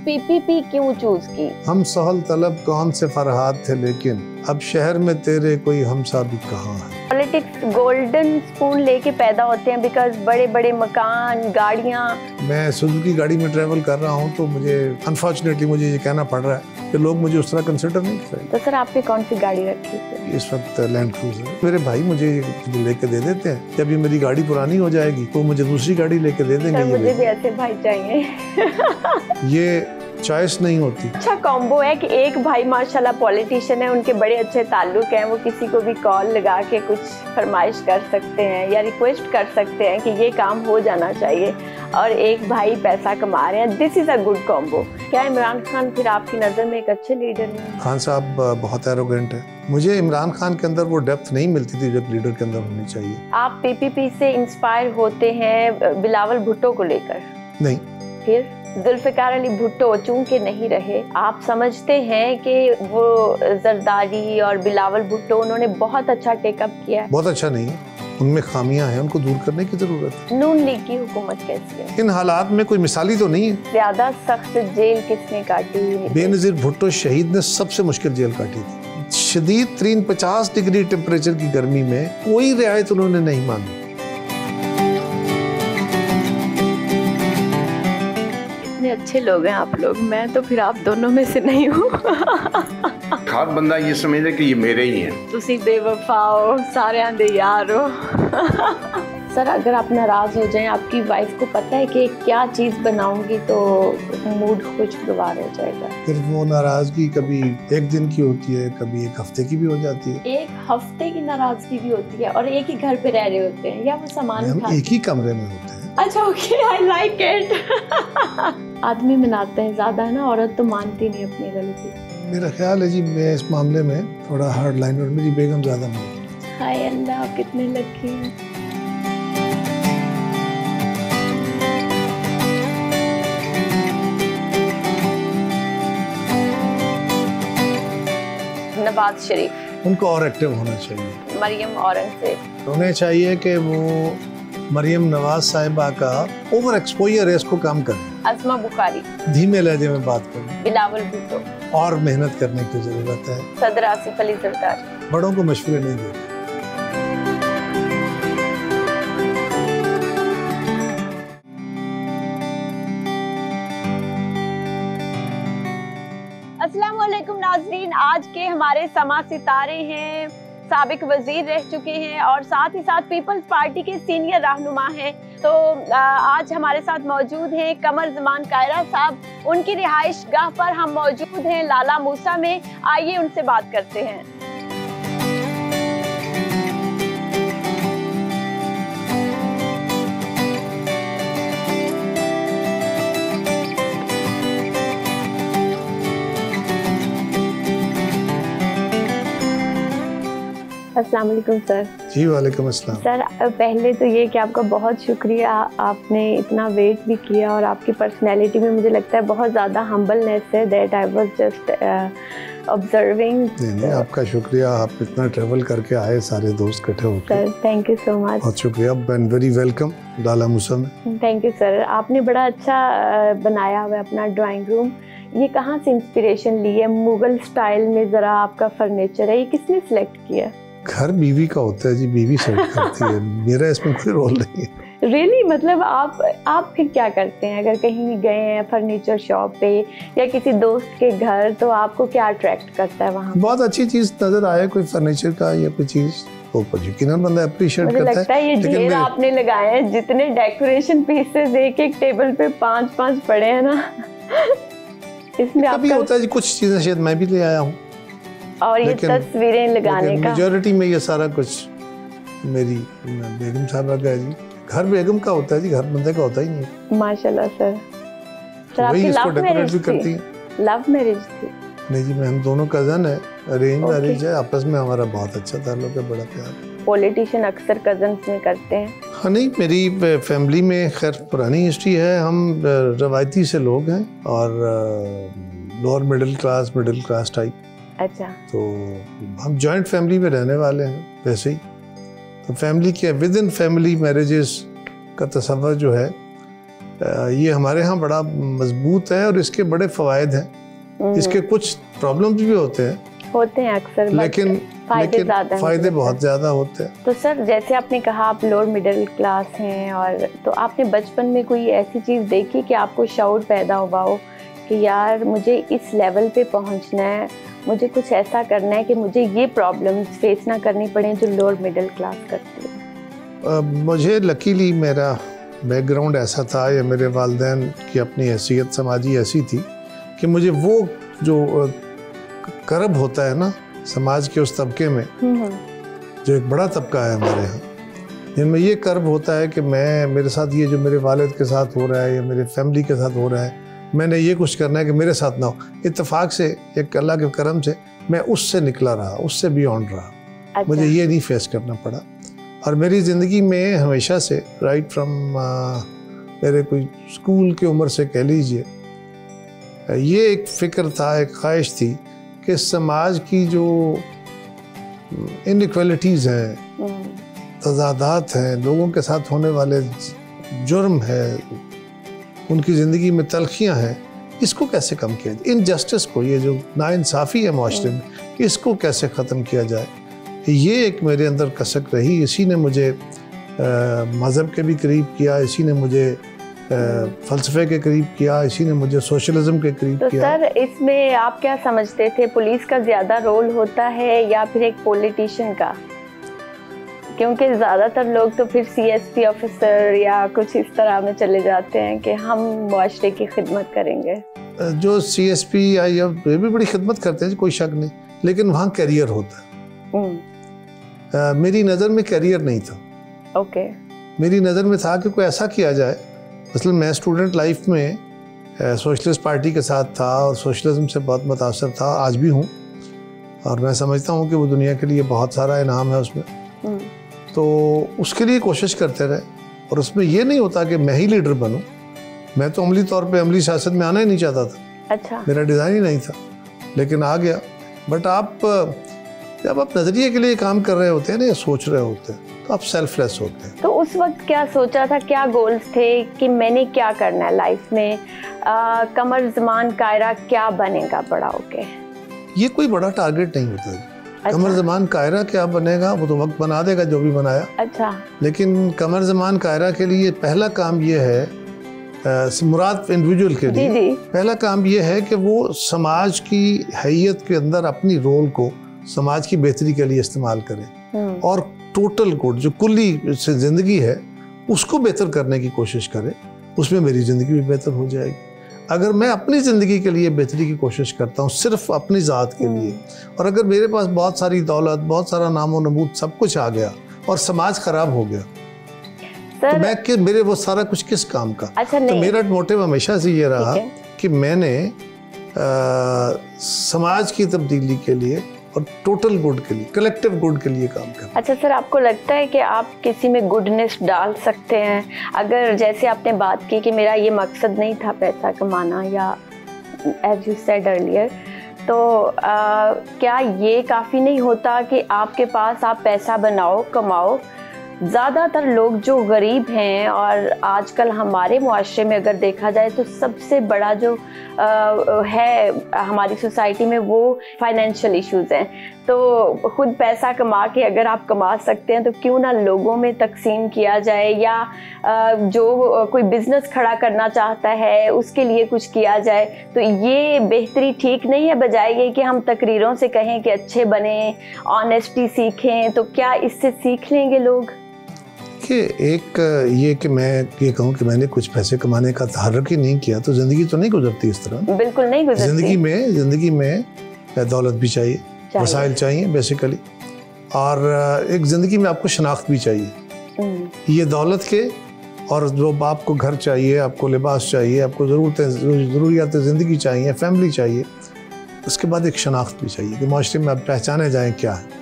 PPP क्यों choose की? हम सहल तलब कौन से फरहाद थे, लेकिन अब शहर में तेरे कोई हमसा भी कहाँ है। पॉलिटिक्स गोल्डन स्पून लेके पैदा होते हैं बिकॉज बड़े बड़े मकान, गाड़ियाँ। मैं सुजुकी गाड़ी में ट्रैवल कर रहा हूँ तो मुझे अनफॉर्चुनेटली मुझे ये कहना पड़ रहा है कि लोग मुझे उस तरह कंसिडर नहीं कर रहे। तो सर आपने कौन सी गाड़ी रखी है? इस वक्त लैंड क्रूजर। मेरे भाई मुझे लेके दे देते हैं, जब ये मेरी गाड़ी पुरानी हो जाएगी तो मुझे दूसरी गाड़ी लेके दे देंगे। मुझे भी ऐसे भाई चाहिए। ये चॉइस नहीं होती। अच्छा कॉम्बो है कि एक भाई माशाल्लाह पॉलिटिशियन है, उनके बड़े अच्छे ताल्लुक हैं, वो किसी को भी कॉल लगा के कुछ फरमाइश कर सकते हैं या रिक्वेस्ट कर सकते हैं कि ये काम हो जाना चाहिए, और एक भाई पैसा कमा रहे हैं। This is a good combo. क्या इमरान खान फिर आपकी नज़र में एक अच्छे लीडर हैं? खान साहब बहुत एरोगेंट है। मुझे इमरान खान के अंदर वो डेप्थ नहीं मिलती थी जो लीडर के अंदर होनी चाहिए। आप पीपीपी से इंस्पायर होते हैं बिलावल भुट्टो को लेकर? नहीं। फिर जुल्फ़िकार अली भुट्टो चूंकि नहीं रहे, आप समझते हैं कि वो जरदारी और बिलावल भुट्टो उन्होंने बहुत अच्छा टेकअप किया? बहुत अच्छा नहीं है, उनमें खामियां हैं, उनको दूर करने की जरूरत है। नून लीग की हुकूमत कैसी है? इन हालात में कोई मिसाली तो नहीं है। ज्यादा सख्त जेल किसने काटी? बेनजीर भुट्टो शहीद ने सबसे मुश्किल जेल काटी थी। शदीद तरीन 50 डिग्री टेम्परेचर की गर्मी में कोई रियायत उन्होंने नहीं मानी। अच्छे लोग हैं आप लोग, मैं तो फिर आप दोनों में से नहीं हूँ। हर बंदा ये समझे कि ये मेरे ही हैं। तुसी बेवफा हो, सारे आंदे यार हो। सर अगर आप नाराज हो जाएं, आपकी वाइफ को पता है कि क्या चीज बनाऊंगी तो मूड खुशगवार हो जाएगा, फिर वो नाराजगी कभी एक दिन की होती है, कभी एक हफ्ते की भी हो जाती है। एक हफ्ते की नाराजगी भी होती है, और एक ही घर पे रह रहे होते हैं या वो सामान हम एक ही कमरे में होते हैं। अच्छा ओके, आई लाइक इट। आदमी मनाते हैं ज्यादा है ना, औरत तो मानती नहीं अपनी गलती। मेरा ख्याल है जी मैं इस मामले में थोड़ा हार्ड लाइन, और मेरी बेगम ज्यादा मानती है। हाय अल्लाह, कितने लकी हैं। नवाज शरीफ, उनको और एक्टिव होना चाहिए। मरियम औरंगजेब, उन्हें चाहिए कि वो मरियम नवाज साहिबा का ओवर एक्सपोजर है, इसको कम करें। अज़मा बुखारी, धीमे लहजे में बात करें। बिलावल भुट्टो, और मेहनत करने की जरूरत है। सदर आसिफ अली जरदारी, बड़ों को मशवरे नहीं देते। अस्सलाम वालेकुम नाज़रीन, आज के हमारे समा सितारे हैं, साबिक वजीर रह चुके हैं और साथ ही साथ पीपल्स पार्टी के सीनियर रहनुमा हैं। तो आज हमारे साथ मौजूद हैं कमर ज़मान कायरा साहब। उनकी रिहाइश गाह पर हम मौजूद हैं लाला मूसा में। आइए उनसे बात करते हैं। अस्सलाम वालेकुम सर। जी वालेकुम अस्सलाम। सर पहले तो ये कि आपका बहुत शुक्रिया, आपने इतना वेट भी किया, और आपकी पर्सनैलिटी में मुझे लगता है बहुत ज़्यादा हम्बलनेस है। That I was just observing. नहीं, आपका शुक्रिया, आप इतना ट्रैवल करके आए, सारे दोस्त इकट्ठे होकर। Sir thank you so much. बहुत शुक्रिया, एंड वेरी वेलकम लाला मूसा में। Thank you sir. आपने बड़ा अच्छा बनाया हुआ है अपना ड्राइंग रूम। ये कहाँ से इंस्पिरेशन ली है? मुगल स्टाइल में ज़रा आपका फर्नीचर है, ये किसने सिलेक्ट किया? घर बीवी का होता है जी, बीवी सेलेक्ट करती है। मेरा इसमें कोई रोल नहीं है। Really? मतलब आप फिर क्या करते हैं अगर कहीं गए हैं फर्नीचर शॉप पे या किसी दोस्त के घर, तो आपको क्या अट्रैक्ट करता है वहाँ? बहुत अच्छी चीज नजर आए कोई फर्नीचर का या कोई चीज, तो यकीनन बंदा अप्रिशिएट करता है। मुझे लगता है ये ढेर आपने लगाए हैं, जितने डेकोरेशन पीसेस एक एक टेबल पे 5-5 पड़े हैं ना। इसमें अभी होता है जी, कुछ चीजें शायद मैं भी ले आया हूँ, और ये तस्वीरें लगाने का मेजॉरिटी में ये सारा कुछ मेरी बेगम साहबा का है जी। घर बेगम का होता है जी, घर बंदे का होता ही नहीं। माशाल्लाह सर। तो वही इसको डेकोरेट भी करती है। लव मैरिज थी? नहीं जी, हम दोनों कजन है, अरेंज मैरिज है, आपस में हमारा बहुत अच्छा ताल्लुक है, बड़ा प्यार। पॉलिटिशियन अक्सर कजन्स में करते हैं। हाँ नहीं, मेरी फैमिली में खैर पुरानी हिस्ट्री है, हम रवायती से लोग हैं और लोअर मिडिल क्लास टाइप। अच्छा। तो हम जॉइंट फैमिली में रहने वाले हैं वैसे ही, तो फैमिली के विद इन फैमिली मैरिजेस का तस्वर जो है ये हमारे यहाँ बड़ा मजबूत है और इसके बड़े फ़वाइद हैं। इसके कुछ प्रॉब्लम्स भी होते हैं अक्सर, लेकिन फ़ायदे बहुत ज़्यादा होते हैं। तो सर, जैसे आपने कहा आप लोअर मिडिल क्लास हैं, और तो आपने बचपन में कोई ऐसी चीज़ देखी कि आपको शऊर पैदा हुआ हो कि यार मुझे इस लेवल पे पहुंचना है, मुझे कुछ ऐसा करना है कि मुझे ये प्रॉब्लम्स फेस ना करनी पड़े जो लोअर मिडिल क्लास करती है? मुझे लकीली मेरा बैकग्राउंड ऐसा था, या मेरे वालिदैन की अपनी हैसियत समाजी ऐसी थी कि मुझे वो जो करब होता है ना समाज के उस तबके में, जो एक बड़ा तबका है हमारे यहाँ, जिनमें ये कर्ब होता है कि मेरे साथ ये जो मेरे वालिद के साथ हो रहा है या मेरे फैमिली के साथ हो रहा है, मैंने ये कुछ करना है कि मेरे साथ ना हो। इत्तेफाक से, एक अल्लाह के करम से मैं उससे निकला रहा, उससे बियॉन्ड रहा। अच्छा। मुझे ये नहीं फेस करना पड़ा। और मेरी ज़िंदगी में हमेशा से राइट फ्रॉम मेरे कोई स्कूल की उम्र से कह लीजिए, ये एक फ़िक्र था, एक ख्वाहिश थी कि समाज की जो इनइक्वालिटीज़ हैं, तज़ादात हैं, लोगों के साथ होने वाले जुर्म है, उनकी ज़िंदगी में तलखियाँ हैं, इसको कैसे कम किया जाए, इनजस्टिस को, ये जो नाइंसाफ़ी है माशरे में, इसको कैसे ख़त्म किया जाए। ये एक मेरे अंदर कसक रही। इसी ने मुझे मज़हब के भी करीब किया, इसी ने मुझे फ़लसफ़े के करीब किया, इसी ने मुझे सोशलिज़म के करीब किया। तो सर, इसमें आप क्या समझते थे, पुलिस का ज़्यादा रोल होता है या फिर एक पॉलिटिशियन का? क्योंकि ज़्यादातर लोग तो फिर CSP ऑफिसर या कुछ इस तरह में चले जाते हैं कि हम मुआशरे की खिदमत करेंगे। जो CSP या ये भी बड़ी खिदमत करते हैं, कोई शक नहीं, लेकिन वहाँ कैरियर होता है। मेरी नज़र में कैरियर नहीं था। ओके। मेरी नज़र में था कि कोई ऐसा किया जाए, मसलन मैं स्टूडेंट लाइफ में सोशलिस्ट पार्टी के साथ था और सोशलिज्म से बहुत मुतासर था, आज भी हूँ, और मैं समझता हूँ कि वो दुनिया के लिए बहुत सारा इनाम है उसमें। तो उसके लिए कोशिश करते रहे, और उसमें ये नहीं होता कि मैं ही लीडर बनूं। मैं तो अमली तौर पे अमली सियासत में आना ही नहीं चाहता था। अच्छा। मेरा डिज़ाइन ही नहीं था, लेकिन आ गया। बट आप जब आप नज़रिए के लिए काम कर रहे होते हैं ना, या सोच रहे होते हैं, तो आप सेल्फलेस होते हैं। तो उस वक्त क्या सोचा था, क्या गोल्स थे कि मैंने क्या करना है लाइफ में? कमर ज़मान कायरा क्या बनेगा बड़ा होके? ये कोई बड़ा टारगेट नहीं होता है। अच्छा। कमर ज़मान कायरा क्या बनेगा, वो तो वक्त बना देगा जो भी बनाया। अच्छा। लेकिन कमर ज़मान कायरा के लिए पहला काम ये है, मुराद इंडिविजुअल के लिए जी। पहला काम ये है कि वो समाज की हैयत के अंदर अपनी रोल को समाज की बेहतरी के लिए इस्तेमाल करें, और टोटल गुड जो कुल्ली से ज़िंदगी है उसको बेहतर करने की कोशिश करें। उसमें मेरी ज़िंदगी भी बेहतर हो जाएगी। अगर मैं अपनी ज़िंदगी के लिए बेहतरी की कोशिश करता हूँ, सिर्फ अपनी ज़ात के लिए, और अगर मेरे पास बहुत सारी दौलत, बहुत सारा नामो नमूद, सब कुछ आ गया और समाज ख़राब हो गया, तो मैं मेरे वो सारा कुछ किस काम का? अच्छा, तो मेरा मोटिव हमेशा से ये रहा कि मैंने समाज की तब्दीली के लिए और टोटल गुड के लिए, कलेक्टिव गुड के लिए काम करना। अच्छा सर, आपको लगता है कि आप किसी में गुडनेस डाल सकते हैं? अगर जैसे आपने बात की कि मेरा ये मकसद नहीं था पैसा कमाना, या एज यू सेड अर्लियर, तो क्या ये काफ़ी नहीं होता कि आपके पास आप पैसा बनाओ, कमाओ? ज़्यादातर लोग जो गरीब हैं, और आजकल हमारे मुआशरे में अगर देखा जाए तो सबसे बड़ा जो है हमारी सोसाइटी में, वो फाइनेंशियल इश्यूज़ हैं। तो खुद पैसा कमा के अगर आप कमा सकते हैं तो क्यों ना लोगों में तकसीम किया जाए, या जो कोई बिज़नेस खड़ा करना चाहता है उसके लिए कुछ किया जाए। तो ये बेहतरी ठीक नहीं है, बजाय ये कि हम तकरीरों से कहें कि अच्छे बने, ऑनेस्टी सीखें, तो क्या इससे सीख लेंगे लोग? एक ये कि मैं ये कहूँ कि मैंने कुछ पैसे कमाने का तहर्रुक ही नहीं किया तो ज़िंदगी तो नहीं गुजरती इस तरह। बिल्कुल नहीं गुजरती। ज़िंदगी में दौलत भी चाहिए, वसाइल चाहिए बेसिकली, और एक ज़िंदगी में आपको शनाख्त भी चाहिए। ये दौलत के, और जो आपको घर चाहिए, आपको लिबास चाहिए, आपको ज़रूरियात ज़िंदगी चाहिए, फैमिली चाहिए, उसके बाद एक शनाख्त भी चाहिए कि माशरे में आप पहचाने जाएँ क्या है।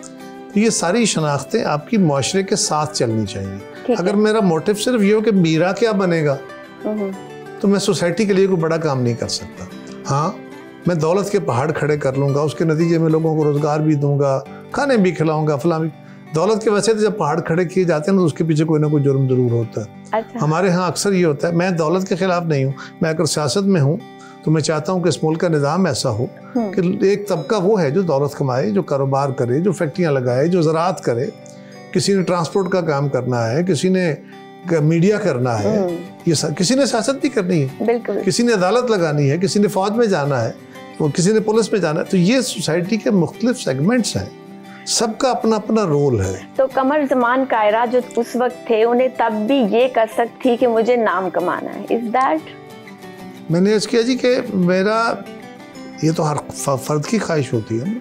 तो ये सारी शनाख्तें आपकी माशरे के साथ चलनी चाहिए। अगर मेरा मोटिव सिर्फ ये हो कि मेरा क्या बनेगा, तो मैं सोसाइटी के लिए कोई बड़ा काम नहीं कर सकता। हाँ, मैं दौलत के पहाड़ खड़े कर लूँगा, उसके नतीजे में लोगों को रोज़गार भी दूंगा, खाने भी खिलाऊंगा, फलां भी, दौलत के वजह से जब पहाड़ खड़े किए जाते हैं ना तो उसके पीछे कोई ना कोई जुर्म जरूर होता है। अच्छा। हमारे यहाँ अक्सर ये होता है, मैं दौलत के खिलाफ नहीं हूँ, मैं अगर सियासत में हूँ तो मैं चाहता हूँ कि इस मुल्क का निज़ाम ऐसा हो कि एक तबका वो है जो दौलत कमाए, जो कारोबार करे, जो फैक्ट्रियाँ लगाए, जो ज़राअत करे, किसी ने ट्रांसपोर्ट का काम करना है, किसी ने मीडिया करना है, ये किसी ने सियासत भी करनी है, बिल्कुल, किसी ने अदालत लगानी है, किसी ने फौज में जाना है, तो किसी ने पुलिस में जाना है। तो ये सोसाइटी के मुख्तलिफ सेगमेंट्स हैं, सबका अपना अपना रोल है। तो कमर जमान कायरा जो उस वक्त थे, उन्हें तब भी ये कसक थी कि मुझे नाम कमाना है। Is that? मैंने अर्ज़ किया जी कि मेरा, ये तो हर फर्द की ख्वाहिश होती है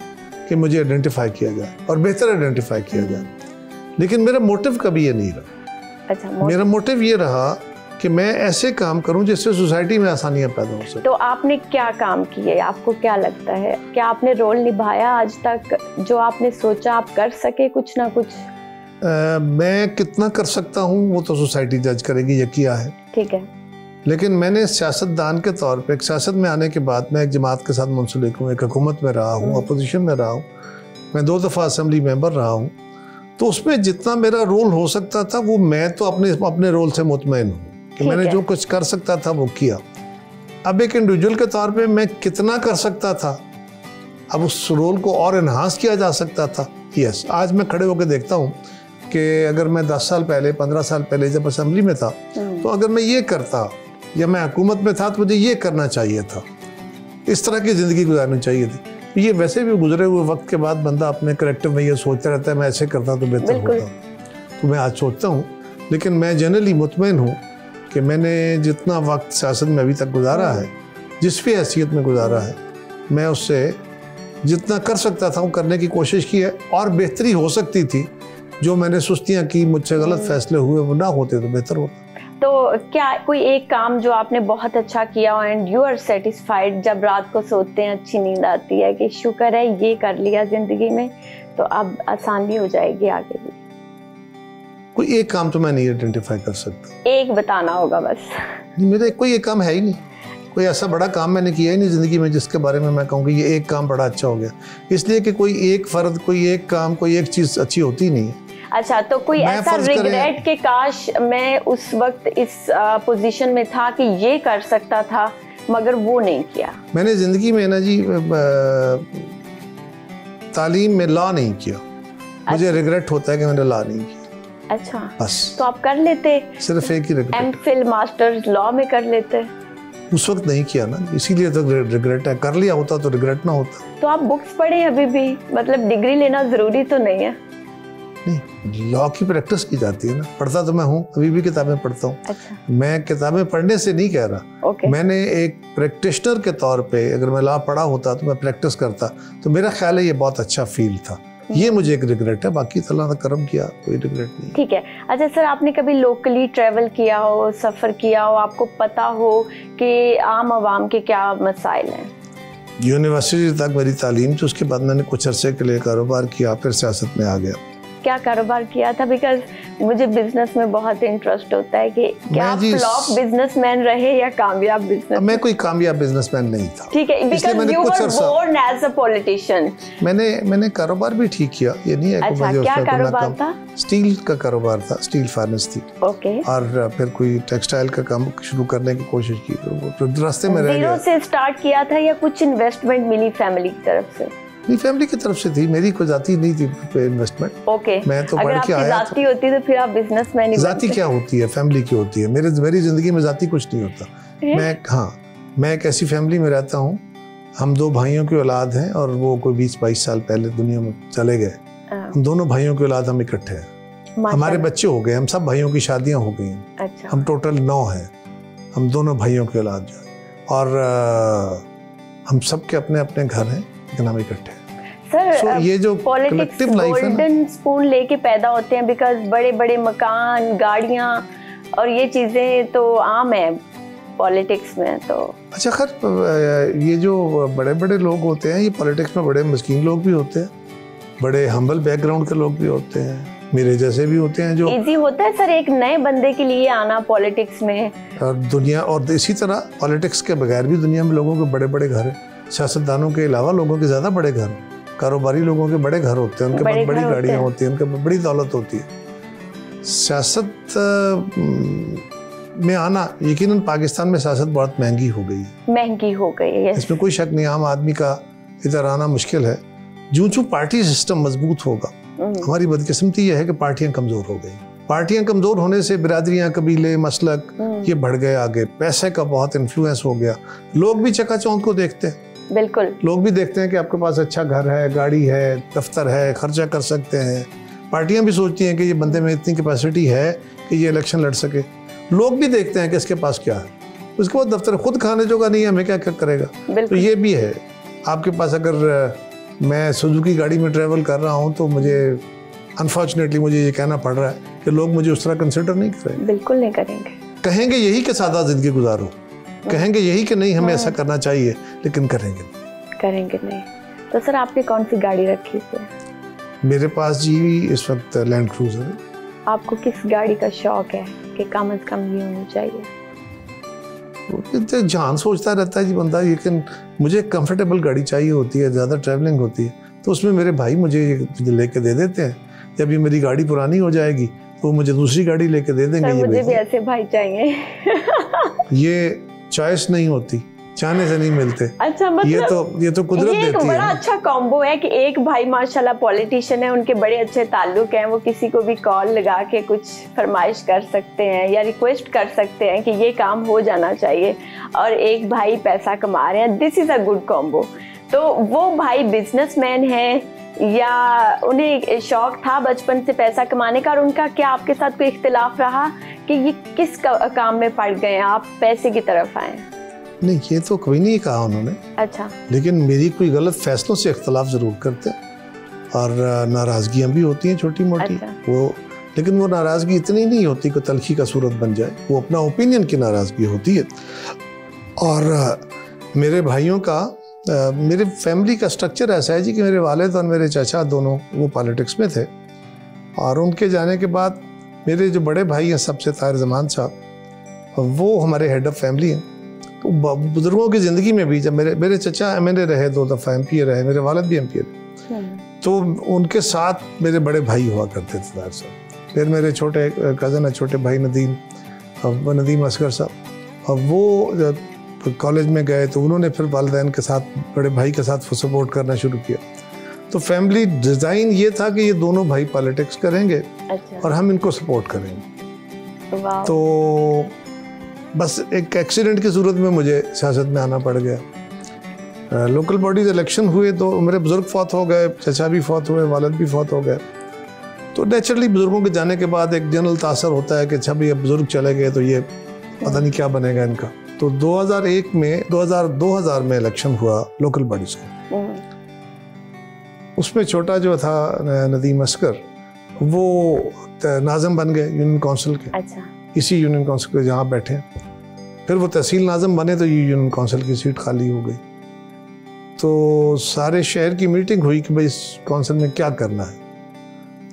कि मुझे आइडेंटिफाई किया जाए और बेहतर आइडेंटिफाई किया जाए, लेकिन मेरा मोटिव कभी ये नहीं रहा। अच्छा, मेरा मोटिव ये रहा कि मैं ऐसे काम करूं जिससे सोसाइटी में आसानियां पैदा हो सके। तो आपने क्या काम किए? आपको क्या लगता है, क्या आपने रोल निभाया आज तक जो आपने सोचा आप कर सके कुछ ना कुछ? मैं कितना कर सकता हूं वो तो सोसाइटी जज करेगी, ये किया है, ठीक है। लेकिन मैंने सियासतदान के तौर पे, सियासत में आने के बाद मैं एक जमात के साथ मुंसलिक हूँ, एक हुकूमत में रहा हूँ, अपोजिशन में रहा हूँ, मैं 2 दफ़ा असेंबली मेंबर रहा हूँ, तो उसमें जितना मेरा रोल हो सकता था वो मैं तो अपने रोल से मुतमईन हूँ कि मैंने जो कुछ कर सकता था वो किया। अब एक इंडिविजुअल के तौर पे मैं कितना कर सकता था, अब उस रोल को और एनहांस किया जा सकता था। यस, आज मैं खड़े होकर देखता हूँ कि अगर मैं 10 साल पहले, 15 साल पहले जब असेंबली में था तो अगर मैं ये करता या मैं हुकूमत में था तो मुझे ये करना चाहिए था, इस तरह की ज़िंदगी गुजारनी चाहिए थी। ये वैसे भी गुजरे हुए वक्त के बाद बंदा अपने करेक्टर में ये सोचता रहता है मैं ऐसे करता तो बेहतर होता, तो मैं आज सोचता हूँ। लेकिन मैं जनरली मुतमईन हूँ कि मैंने जितना वक्त सियासत में अभी तक गुजारा है, जिस भी हैसियत में गुजारा है, मैं उससे जितना कर सकता था वो करने की कोशिश की है, और बेहतरी हो सकती थी। जो मैंने सुस्तियाँ की, मुझसे गलत फैसले हुए, वो ना होते तो बेहतर होता। तो क्या कोई एक काम जो आपने बहुत अच्छा किया एंड यू आर सेटिस्फाइड, जब रात को सोते हैं अच्छी नींद आती है कि शुक्र है ये कर लिया जिंदगी में तो अब आसानी हो जाएगी आगे भी? कोई एक काम तो मैं नहीं आइडेंटिफाई कर सकता। एक बताना होगा बस। नहीं, मेरा कोई एक काम है ही नहीं, कोई ऐसा बड़ा काम मैंने किया ही नहीं ज़िंदगी में जिसके बारे में मैं कहूँ कि ये एक काम बड़ा अच्छा हो गया। इसलिए कि कोई एक फ़र्द, कोई एक काम, कोई एक चीज़ अच्छी होती नहीं है। अच्छा, तो कोई ऐसा रिग्रेट के काश मैं उस वक्त इस पोजीशन में था कि ये कर सकता था मगर वो नहीं किया? मैंने ज़िंदगी में ना जी तालीम में लॉ नहीं किया। मुझे रिग्रेट होता है कि मैंने लॉ नहीं किया। अच्छा, बस। तो आप कर लेते? सिर्फ एक ही रिग्रेट, एमफिल मास्टर्स लॉ में कर लेते। उस वक्त नहीं किया ना, इसीलिए तो रिग्रेट है। कर लिया होता तो रिग्रेट ना होता। तो आप बुक्स पढ़े अभी भी, मतलब डिग्री लेना जरूरी तो नहीं है? नहीं, लॉ की प्रैक्टिस की जाती है ना। पढ़ता तो मैं हूँ, अभी भी किताबें पढ़ता हूँ। अच्छा। मैं किताबें पढ़ने से नहीं कह रहा। मैंने एक प्रैक्टिशनर के तौर पे अगर मैं लॉ पढ़ा होता तो मैं प्रैक्टिस करता, तो मेरा ख्याल है ये बहुत अच्छा फील था। ये मुझे एक रिग्रेट है, बाकी अल्लाह ने करम किया, कोई रिग्रेट नहीं। ठीक है। अच्छा सर, आपने कभी लोकली ट्रैवल किया हो, सफ़र किया हो, आपको पता हो कि आम आवाम के क्या मसाइल हैं? यूनिवर्सिटी तक मेरी तालीम थी, उसके बाद मैंने कुछ अरसे के लिए कारोबार किया, फिर सियासत में आ गया। क्या कारोबार किया था? बिकॉज मुझे बिजनेस में बहुत इंटरेस्ट होता है कि क्या आप फ्लॉप बिजनेसमैन रहे या कामयाब बिजनेस? मैं कोई कामयाब बिजनेसमैन नहीं था। ठीक है, because you were born as a politician. मैंने कारोबार भी ठीक किया, ये नहीं है कि मुझे क्या कारोबार था? स्टील का कारोबार था, स्टील फार्नेस थी। ओके। और फिर कोई टेक्सटाइल का काम शुरू करने की कोशिश की, तो रास्ते में रह गया। जीरो से स्टार्ट किया था या कुछ इन्वेस्टमेंट मिली फैमिली की तरफ से? नहीं, फैमिली की तरफ से थी, मेरी कोई जाती नहीं थी इन्वेस्टमेंट। ओके। मैं तो पढ़ के आया। जाती होती तो फिर आप बिजनेसमैन ही। जाती क्या होती है, फैमिली की होती है। मेरी जिंदगी में जाती कुछ नहीं होता। मैं एक ऐसी फैमिली में रहता हूँ, हम 2 भाइयों की औलाद हैं और वो कोई 20-22 साल पहले दुनिया में चले गए। हम दोनों भाइयों की औलाद हम इकट्ठे हैं, हमारे बच्चे हो गए, हम सब भाइयों की शादियां हो गई हैं। अच्छा। हम टोटल 9 हैं, हम दोनों भाइयों की औलाद जो है, और हम सब के अपने अपने घर हैं, लेकिन हम इकट्ठे हैं। सर, ये जो पॉलिटिक्स गोल्डन स्पून लेके पैदा होते हैं, बिकॉज बड़े बड़े मकान, गाड़ियां और ये चीजें तो आम है पॉलिटिक्स में। तो अच्छा, खैर ये जो बड़े बड़े लोग होते हैं, ये पॉलिटिक्स में बड़े मस्कीन लोग भी होते हैं, बड़े हम्बल बैकग्राउंड के लोग भी होते हैं, मेरे जैसे भी होते हैं। जो इजी होता है सर एक नए बंदे के लिए आना पॉलिटिक्स में? और दुनिया, और इसी तरह पॉलिटिक्स के बगैर भी दुनिया में लोगों के बड़े बड़े घर हैं, सियासतदानों के अलावा लोगों के ज़्यादा बड़े घर हैं। कारोबारी लोगों के बड़े घर होते हैं, उनके पास बड़ी गाड़ियाँ होती हैं, उनके पास बड़ी दौलत होती है। सियासत में आना, यकीनन पाकिस्तान में सियासत बहुत महंगी हो गई है, इसमें कोई शक नहीं। आम आदमी का इधर आना मुश्किल है। जो पार्टी सिस्टम मजबूत होगा, हमारी बदकिस्मती यह है कि पार्टियां कमजोर हो गई। पार्टियां कमजोर होने से बिरादरियां, कबीले, मसलक ये बढ़ गए आगे। पैसे का बहुत इन्फ्लुएंस हो गया। लोग भी चकाचौंध को देखते हैं, बिल्कुल लोग भी देखते हैं कि आपके पास अच्छा घर है, गाड़ी है, दफ्तर है, खर्चा कर सकते हैं। पार्टियां भी सोचती हैं कि ये बंदे में इतनी कैपेसिटी है कि ये इलेक्शन लड़ सके। लोग भी देखते हैं कि इसके पास क्या है। उसके बाद दफ्तर खुद खाने जोगा नहीं है, हमें क्या करेगा। तो ये भी है। आपके पास अगर मैं सुजुकी गाड़ी में ट्रैवल कर रहा हूँ तो मुझे अनफॉर्चुनेटली मुझे ये कहना पड़ रहा है कि लोग मुझे उस तरह कंसिडर नहीं करेंगे। बिल्कुल नहीं करेंगे। कहेंगे यही कि सादा जिंदगी गुजारो, कहेंगे यही कि नहीं हमें ऐसा करना चाहिए, लेकिन करेंगे नहीं। तो सर आपने कौन सी गाड़ी रखी है? मेरे पास जी इस वक्त लैंड क्रूजर है। आपको किस गाड़ी का शौक है कि कम से कम ये होनी चाहिए? जान सोचता रहता है जी बंदा, लेकिन मुझे कंफर्टेबल गाड़ी चाहिए होती है, ज़्यादा ट्रैवलिंग होती है, तो उसमें मेरे भाई मुझे लेके दे देते हैं। जब ये मेरी गाड़ी पुरानी हो जाएगी तो मुझे दूसरी गाड़ी लेके दे देंगे। मुझे भी ऐसे भाई चाहिए। ये चॉइस नहीं होती, चाहने से नहीं मिलते। अच्छा, मतलब ये तो कुदरत देती है। एक बड़ा अच्छा कॉम्बो है कि एक भाई माशाल्लाह पॉलिटिशियन है, उनके बड़े अच्छे ताल्लुक हैं, वो किसी को भी कॉल लगा के कुछ फरमाइश कर सकते हैं या रिक्वेस्ट कर सकते हैं कि ये काम हो जाना चाहिए, और एक भाई पैसा कमा रहे हैं। This is a good combo. तो वो भाई बिजनेसमैन है या उन्हें शौक था बचपन से पैसा कमाने का, और उनका क्या आपके साथ कोई इख्तिलाफ रहा कि ये किस काम में पड़ गए आप पैसे की तरफ आए? नहीं, ये तो कभी नहीं कहा उन्होंने। अच्छा। लेकिन मेरी कोई गलत फैसलों से इख्तलाफ जरूर करते हैं, और नाराजगियां भी होती हैं छोटी मोटी। अच्छा। लेकिन वो नाराजगी इतनी नहीं होती कि तलखी का सूरत बन जाए, वो अपना ओपिनियन की नाराजगी होती है। और मेरे भाइयों का मेरे फैमिली का स्ट्रक्चर ऐसा है जी कि मेरे वालिद और मेरे चाचा दोनों वो पॉलिटिक्स में थे, और उनके जाने के बाद मेरे जो बड़े भाई हैं सबसे ताहिर जमान साहब, वो हमारे हेड ऑफ फैमिली हैं। तो बुजुर्गों की ज़िंदगी में भी जब मेरे चचा एमएनए रहे, 2 दफ़ा एमपी रहे, मेरे वालिद भी एमपी रहे, तो उनके साथ मेरे बड़े भाई हुआ करते थे ताहिर साहब। फिर मेरे छोटे कज़न है, छोटे भाई नदीम असगर साहब, और वो कॉलेज में गए तो उन्होंने फिर वालिदैन के साथ, बड़े भाई के साथ सपोर्ट करना शुरू किया। तो फैमिली डिज़ाइन ये था कि ये दोनों भाई पॉलिटिक्स करेंगे। अच्छा। और हम इनको सपोर्ट करेंगे। तो बस एक एक्सीडेंट की सूरत में मुझे सियासत में आना पड़ गया। लोकल बॉडीज इलेक्शन हुए तो मेरे बुजुर्ग फौत हो गए, चचा भी फौत हुए, वालिद भी फौत हो गए। तो नेचुरली बुजुर्गों के जाने के बाद एक जनरल तासर होता है कि अच्छा भाई अब बुजुर्ग चले गए तो ये पता नहीं क्या बनेगा इनका। तो 2000 में इलेक्शन हुआ लोकल बॉडीज का। उसमें छोटा जो था नदीम असगर, वो नाज़िम बन गए यूनियन काउंसिल के। अच्छा। इसी यूनियन काउंसिल के जहाँ बैठे हैं। फिर वो तहसील नाज़िम बने तो यूनियन काउंसिल की सीट खाली हो गई। तो सारे शहर की मीटिंग हुई कि भाई इस काउंसिल में क्या करना है।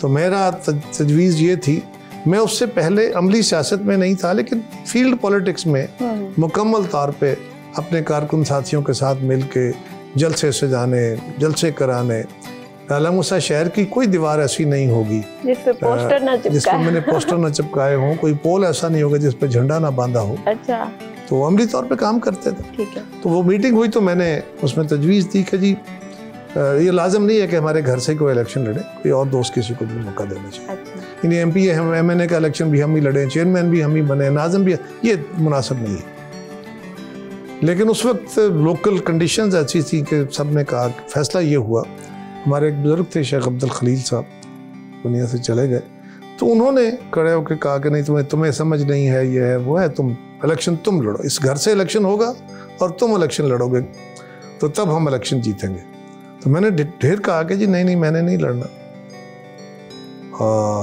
तो मेरा तजवीज़ ये थी, मैं उससे पहले अमली सियासत में नहीं था, लेकिन फील्ड पॉलिटिक्स में मुकम्मल तौर पे अपने कारकुन साथियों के साथ मिल के जलसे सजाने, जलसे कराने। लालमूसा शहर की कोई दीवार ऐसी नहीं होगी जिसपे मैंने पोस्टर न चिपकाए हों, कोई पोल ऐसा नहीं होगा जिस पे झंडा ना बांधा हो। अच्छा। तो अमली तौर पे काम करते थे। ठीक है। तो वो मीटिंग हुई तो मैंने उसमें तजवीज़ दी कि जी ये लाजम नहीं है कि हमारे घर से कोई इलेक्शन लड़े, कोई और दोस्त किसी को भी मौका देना चाहिए। अच्छा। यानी एमपी एमएनए का इलेक्शन भी हम ही लड़े, चेयरमैन भी हम ही बने, नाज़िम भी, ये मुनासिब नहीं है। लेकिन उस वक्त लोकल कंडीशंस ऐसी थी कि सब ने कहा, फैसला ये हुआ। हमारे एक बुजुर्ग थे शेख अब्दुल खलील साहब, दुनिया से चले गए, तो उन्होंने खड़े होकर कहा कि नहीं, तुम्हें समझ नहीं है, ये है वो है, तुम इलेक्शन तुम लड़ो, इस घर से इलेक्शन होगा और तुम इलेक्शन लड़ोगे तो तब हम इलेक्शन जीतेंगे। तो मैंने ढेर कहा कि जी नहीं मैंने नहीं लड़ना।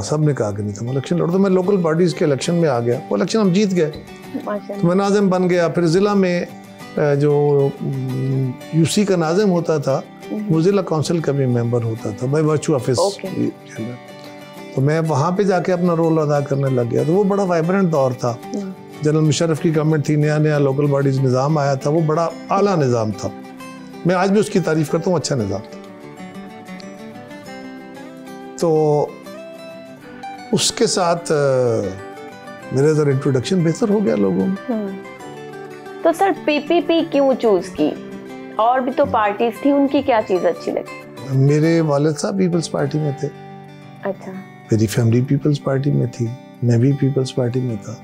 सब ने कहा कि नहीं तुम इलेक्शन लड़ो। तो मैं लोकल बॉडीज़ के इलेक्शन में आ गया, वो इलेक्शन हम जीत गए। तो मैं नाज़िम बन गया। फिर ज़िला में जो यूसी का नाज़िम होता था, वो ज़िला काउंसिल का भी मेंबर होता था बाय वर्चू ऑफ हिज। तो मैं वहाँ पे जाके अपना रोल अदा करने लग गया। तो वो बड़ा वाइब्रेंट दौर था। जनरल मुशर्रफ की गवर्नमेंट थी, नया लोकल बॉडीज़ निज़ाम आया था, वो बड़ा आला निज़ाम था। मैं आज भी उसकी तारीफ़ करता हूँ, अच्छा निज़ाम था। तो उसके साथ मेरा ज़रा इंट्रोडक्शन बेहतर हो गया लोगों में। तो सर पीपीपी क्यों चूज की? और भी तो पार्टीज थी, उनकी क्या चीज अच्छी लगी? मेरे वालिद साहब पीपल्स पार्टी में थे। अच्छा। मेरी फैमिली पीपल्स पार्टी में थी, मैं भी पीपल्स पार्टी में था।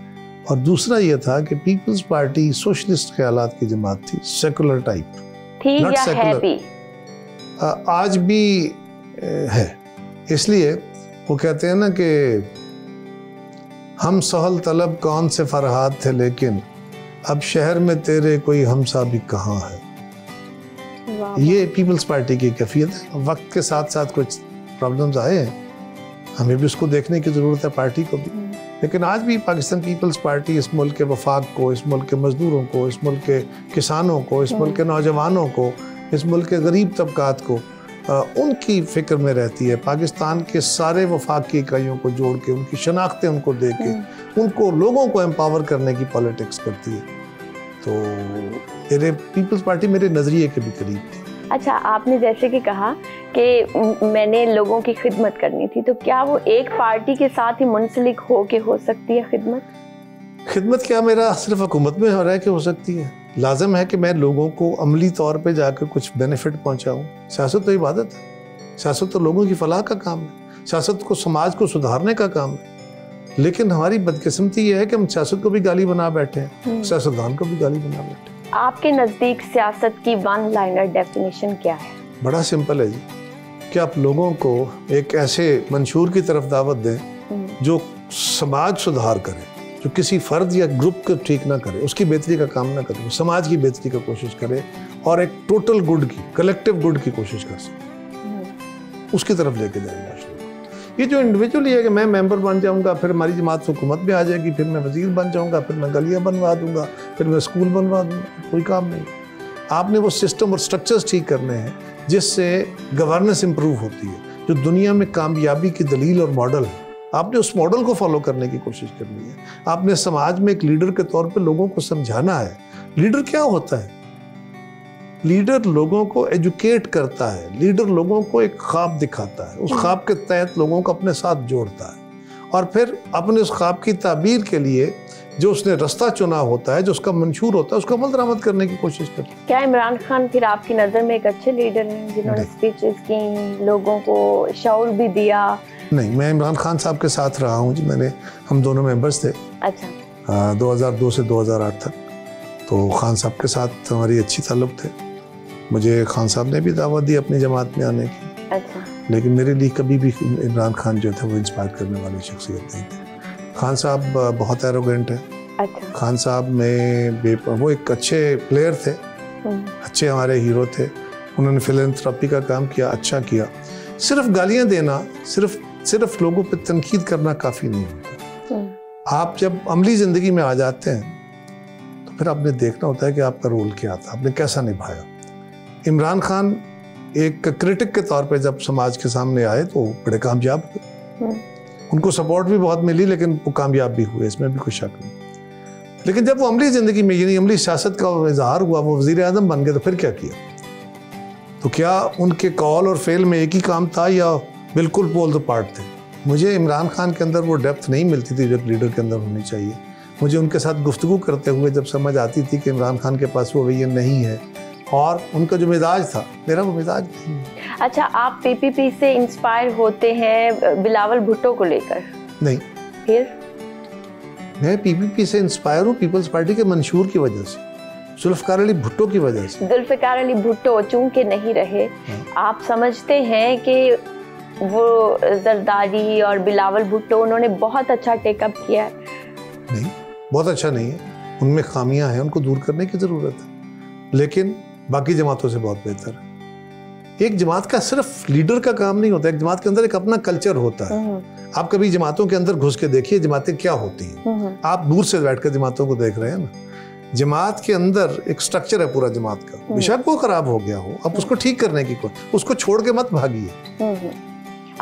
और दूसरा ये था कि पीपल्स पार्टी सोशलिस्ट ख्यालात की जमात थी, सेकुलर टाइप थी या है भी? आज भी है। इसलिए वो कहते हैं ना कि हम सहल तलब कौन से फरहाद थे, लेकिन अब शहर में तेरे कोई हमसा भी कहाँ है। ये पीपल्स पार्टी की कैफियत है। वक्त के साथ साथ कुछ प्रॉब्लम्स आए हैं, हमें भी उसको देखने की ज़रूरत है, पार्टी को भी। लेकिन आज भी पाकिस्तान पीपल्स पार्टी इस मुल्क के वफाक को, इस मुल्क के मजदूरों को, इस मुल्क के किसानों को, इस मुल्क के नौजवानों को, इस मुल्क के गरीब तबकात को उनकी फ़िक्र में रहती है। पाकिस्तान के सारे वफाक की इकाइयों को जोड़ के, उनकी शनाख्तें उनको दे के, उनको लोगों को एम्पावर करने की पॉलिटिक्स करती है। तो मेरे पीपल्स पार्टी मेरे नज़रिए के भी करीब थी। अच्छा, आपने जैसे कि कहा कि मैंने लोगों की खिदमत करनी थी, तो क्या वो एक पार्टी के साथ ही मुंसलिक हो के हो सकती है खिदमत? खिदमत क्या मेरा सिर्फ हुकूमत में रह के हो सकती है? लाजम है कि मैं लोगों को अमली तौर पे जाकर कुछ बेनिफिट पहुंचाऊं। सियासत तो इबादत है, सियासत तो लोगों की फलाह का काम है, सियासत को समाज को सुधारने का काम है। लेकिन हमारी बदकिस्मती ये है कि हम सियासत को भी गाली बना बैठे हैं, सियासतदान को भी गाली बना बैठे हैं। आपके नज़दीक सियासत की वन लाइनर डेफिनेशन क्या है? बड़ा सिंपल है जी, कि आप लोगों को एक ऐसे मंशूर की तरफ दावत दें जो समाज सुधार करे, जो किसी फर्द या ग्रुप को ठीक ना करे, उसकी बेहतरी का काम ना करे, वो समाज की बेहतरी का कोशिश करे और एक टोटल गुड की, कलेक्टिव गुड की कोशिश कर सके, उसकी तरफ लेके जाए माशरे को। ये जो इंडिविजुअली है कि मैं मेंबर बन जाऊंगा, फिर हमारी जमात हुकूमत में आ जाएगी, फिर मैं वजीर बन जाऊंगा, फिर मैं गलियां बनवा दूंगा, फिर मैं स्कूल बनवा दूंगा, कोई काम नहीं। आपने वो सिस्टम और स्ट्रक्चर्स ठीक करने हैं जिससे गवर्नेंस इंप्रूव होती है, जो दुनिया में कामयाबी की दलील और मॉडल है। आपने उस मॉडल को फॉलो करने की कोशिश करनी है। आपने समाज में एक लीडर के तौर पे लोगों को समझाना है। लीडर क्या होता है? लीडर लोगों को एजुकेट करता है, लीडर लोगों को एक ख्वाब दिखाता है, उस ख्वाब के तहत लोगों को अपने साथ जोड़ता है और फिर अपने उस ख्वाब की ताबीर के लिए जो उसने रास्ता चुना होता है, जो उसका मंशूर होता है, उसको अमल दरामद करने की कोशिश करता है। क्या इमरान खान फिर आपकी नज़र में एक अच्छे लीडर हैं जिन्होंने स्पीचेस की, लोगों को शऊर भी दिया? नहीं, मैं इमरान खान साहब के साथ रहा हूँ जी। हम दोनों मेंबर्स थे। अच्छा। 2002 से 2008 तक तो खान साहब के साथ हमारी अच्छी ताल्लुक थे। मुझे खान साहब ने भी दावत दी अपनी जमात में आने की। अच्छा। लेकिन मेरे लिए कभी भी इमरान खान जो थे वो इंस्पायर करने वाली शख्सियत नहीं थे। खान साहब बहुत एरोगेंट है। अच्छा। खान साहब में वो एक अच्छे प्लेयर थे, अच्छे हमारे हीरो थे। उन्होंने फिलैंथ्रोपी का काम किया, अच्छा किया। सिर्फ गालियां देना, सिर्फ लोगों पे तनकीद करना काफ़ी नहीं होता। आप जब अमली ज़िंदगी में आ जाते हैं तो फिर आपने देखना होता है कि आपका रोल क्या था, आपने कैसा निभाया। इमरान खान एक क्रिटिक के तौर पे जब समाज के सामने आए तो बड़े कामयाब हुए। उनको सपोर्ट भी बहुत मिली, लेकिन वो कामयाब भी हुए, इसमें भी कोई शक नहीं। लेकिन जब वो अमली ज़िंदगी में, यानी अमली सियासत का इजहार हुआ, वो वज़ीर आज़म बन गए, तो फिर क्या किया? तो क्या उनके कॉल और फेल में एक ही काम था या बिल्कुल पोल द पार्ट थे? मुझे इमरान खान के अंदर वो डेप्थ नहीं मिलती थी जो लीडर के अंदर होनी चाहिए। मुझे उनके साथ गुफ्तगू करते हुए जब समझ आती थी कि इमरान खान के पास वो रवैया नहीं है और उनका जो मिजाज था, मेरा वो मिजाज नहीं है। अच्छा, आप पीपीपी से इंस्पायर होते हैं बिलावल भुट्टो को लेकर? नहीं। फिर? मैं पीपीपी से इंस्पायर हूँ पीपल्स पार्टी के मंशूर की वजह से, जुल्फ़िकार अली भुट्टो की वजह से। जुल्फ़िकार अली भुट्टो चूंकि नहीं रहे, आप समझते हैं कि वो जरदारी और बिलावल भुट्टो उन्होंने बहुत अच्छा टेकअप किया है? नहीं, बहुत अच्छा नहीं है, उनमें खामियां हैं, उनको दूर करने की ज़रूरत है, लेकिन बाकी जमातों से बहुत बेहतर है। एक जमात का सिर्फ लीडर का काम नहीं होता, एक जमात के अंदर एक अपना कल्चर होता है। आप कभी जमातों के अंदर घुस के देखिए जमातें क्या होती हैं। आप दूर से बैठकर जमातों को देख रहे हैं ना, जमात के अंदर एक स्ट्रक्चर है पूरा जमात का। बेशक वो खराब हो गया हो, आप उसको ठीक करने की कोशिश, उसको छोड़ के मत भागिए,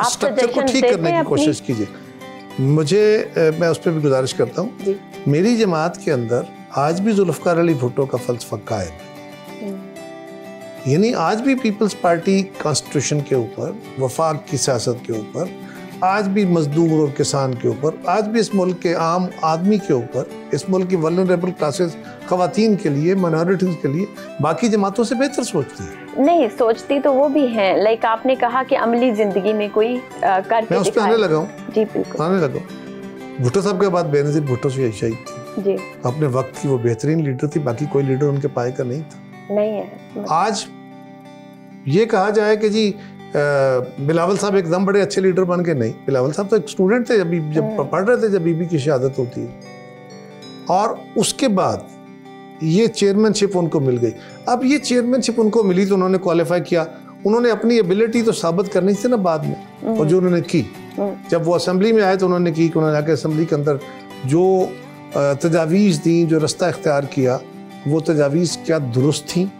स्ट्रक्चर को ठीक करने की कोशिश कीजिए। मैं उस पर भी गुजारिश करता हूँ, मेरी जमात के अंदर आज भी जुल्फ़िकार अली भुट्टो का फलसफा कायम है। यानी आज भी पीपल्स पार्टी कॉन्स्टिट्यूशन के ऊपर, वफाक की सियासत के ऊपर आज भी मजदूर और किसान के ऊपर, आज भी इस मुल्क के आम आदमी के ऊपर, इस मुल्क की वल्नरेबल क्लासेस, खवातीन के लिए, माइनॉरिटीज़ के लिए बाकी जमातों से बेहतर सोचती है। नहीं सोचती तो वो भी हैं, लाइक आपने कहा कि अमली ज़िंदगी में कोई करके मैं उस पर आने लगा हूँ, जी बिल्कुल आने लगा हूँ। भुट्टो साहब के बाद बेनज़ीर भुट्टो शहीद थी जी, अपने वक्त की, वो बेहतरीन लीडर थी, बाकी कोई लीडर उनके पाए का नहीं था। नहीं है। आज ये कहा जाए कि जी बिलावल साहब एकदम बड़े अच्छे लीडर बन के, नहीं, बिलावल साहब तो एक स्टूडेंट थे जब पढ़ रहे थे जब बीबी की शहादत होती है, और उसके बाद ये चेयरमैनशिप उनको मिल गई। अब ये चेयरमैनशिप उनको मिली तो उन्होंने क्वालिफाई किया, उन्होंने अपनी एबिलिटी तो साबित करनी थी ना बाद में, और जो उन्होंने की, जब वो असेंबली में आए तो उन्होंने की कि उन्होंने आके असेंबली के अंदर जो तजावीज़ दी, जो रास्ता इख्तियार किया, वो तजावीज़ क्या दुरुस्त थी।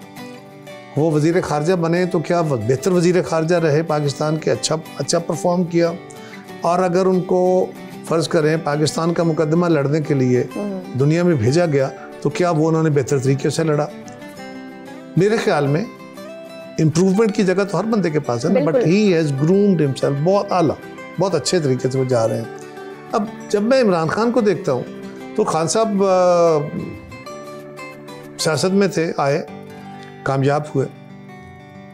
वो वज़ीर ख़ारजा बने तो क्या बेहतर वज़ीर ख़ारजा रहे पाकिस्तान के, अच्छा परफॉर्म किया। और अगर उनको फ़र्ज़ करें पाकिस्तान का मुकदमा लड़ने के लिए दुनिया में भेजा गया तो क्या वो उन्होंने बेहतर तरीके से लड़ा। मेरे ख्याल में इम्प्रूवमेंट की जगह तो हर बंदे के पास है ना, but he has groomed himself, बहुत आला, बहुत अच्छे तरीके से वो जा रहे हैं। अब जब मैं इमरान खान को देखता हूँ तो खान साहब सियासत में थे, आए, कामयाब हुए।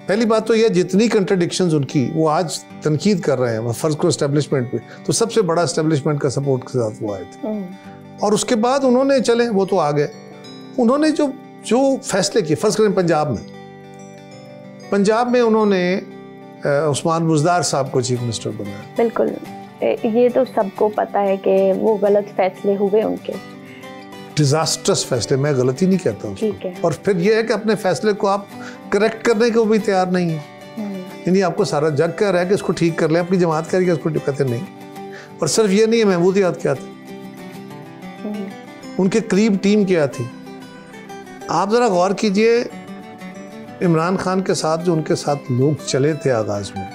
पहली बात तो यह जितनी कंट्राडिक्शंस उनकी, वो आज तनकीद कर रहे हैं, वो फर्ज को एस्टेब्लिशमेंट पे, तो सबसे बड़ा एस्टेब्लिशमेंट का सपोर्ट के साथ वो आए थे। और उसके बाद उन्होंने, चले वो तो आ गए, उन्होंने जो फैसले किए, फर्ज करें पंजाब में उन्होंने उस्मान बुज़दार साहब को चीफ मिनिस्टर बनाया। बिल्कुल, ये तो सबको पता है कि वो गलत फैसले हुए उनके, डिजास्टर्स फैसले, मैं गलती नहीं कहता हूँ, ठीक है। और फिर ये है कि अपने फैसले को आप करेक्ट करने को भी तैयार नहीं है, यानी आपको सारा जग कह रहा है कि इसको ठीक कर लें, अपनी जमात कह रही है इसको कहते नहीं। और सिर्फ ये नहीं है, महमूदियात क्या थी, उनके करीब टीम क्या थी। आप जरा गौर कीजिए, इमरान खान के साथ जो उनके साथ लोग चले थे आगाज में,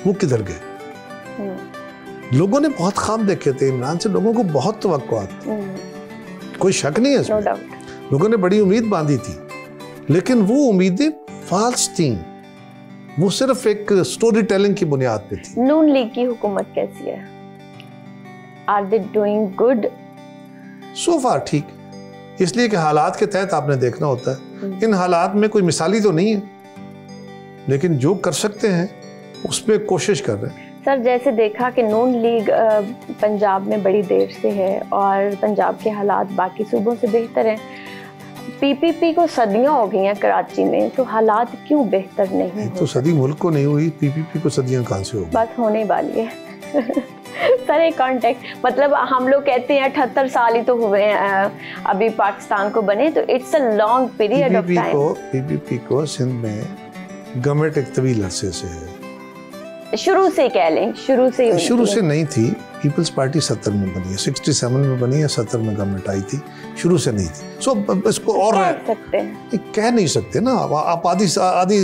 वो किधर गए। लोगों ने बहुत ख्वाब देखे थे इमरान से, लोगों को बहुत तवक्कुआत थी, कोई शक नहीं है इसमें, लोगों ने बड़ी उम्मीद बांधी थी, लेकिन वो उम्मीदें फाल्स थी, वो सिर्फ एक स्टोरी टेलिंग की बुनियाद पे थी। नून लीग की हुकूमत कैसी है? Are they doing good? So far ठीक, इसलिए कि हालात के तहत आपने देखना होता है। इन हालात में कोई मिसाली तो नहीं है, लेकिन जो कर सकते हैं उस पर कोशिश कर रहे हैं। सर, जैसे देखा कि नून लीग पंजाब में बड़ी देर से है और पंजाब के हालात बाकी सूबों से बेहतर हैं, पीपीपी को सदियां हो गई हैं कराची में, तो हालात क्यों बेहतर नहीं तो सदी मुल्क को नहीं हुई, पीपीपी को सदियां कहाँ से होगी? बस होने वाली है। सर एक कॉन्टेक्ट, मतलब हम लोग कहते हैं 78 साल ही तो हुए हैं अभी पाकिस्तान को बने, तो it's a long period of time. PPP को सिंध में गवर्नमेंट एक तवील अरसे से है, शुरू से कह लें, शुरू से नहीं थी। पीपल्स पार्टी 70 में बनी है, 67 में बनी है, 70 में गवर्नमेंट आई थी, शुरू से नहीं थी। सो इसको और कह नहीं सकते ना आप, आधी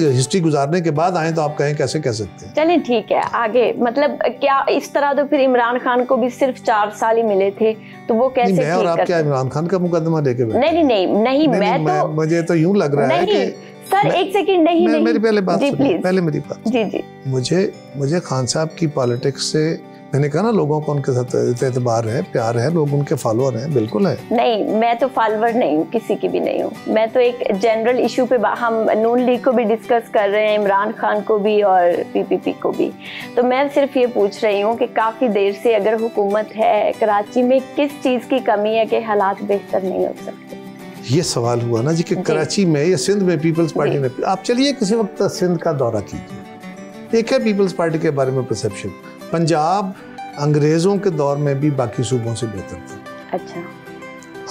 हिस्ट्री गुजारने के बाद आए तो आप कहें, कैसे कह सकते हैं। चलिए ठीक है, आगे मतलब क्या इस तरह तो फिर इमरान खान को भी सिर्फ 4 साल ही मिले थे, तो वो कैसे मैं और आप क्या इमरान खान का मुकदमा लेके बैठे? नहीं, मैं तो, मुझे तो यूं लग रहा है कि सर एक सेकंड, नहीं मेरी पहले बात सुनिए, पहले मेरी बात जी। मुझे खान साहब की पॉलिटिक्स से, मैंने कहा ना, लोगों को उनके साथ एतबार है, प्यार है, लोग उनके फॉलोअर हैं, बिल्कुल है। नहीं, मैं तो फॉलोअर नहीं हूँ, किसी की भी नहीं हूँ, मैं तो एक जनरल इशू पे, हम नून लीग को भी डिस्कस कर रहे हैं, इमरान खान को भी और पीपीपी को भी, तो मैं सिर्फ ये पूछ रही हूँ कि काफ़ी देर से अगर हुकूमत है कराची में, किस चीज़ की कमी है कि हालात बेहतर नहीं हो सकते? ये सवाल हुआ ना जी कि कराची में या सिंध में पीपल्स पार्टी ने, आप चलिए किसी वक्त सिंध का दौरा कीजिए, एक है पीपल्स पार्टी के बारे में परसेप्शन, पंजाब अंग्रेज़ों के दौर में भी बाकी सूबों से बेहतर था। अच्छा।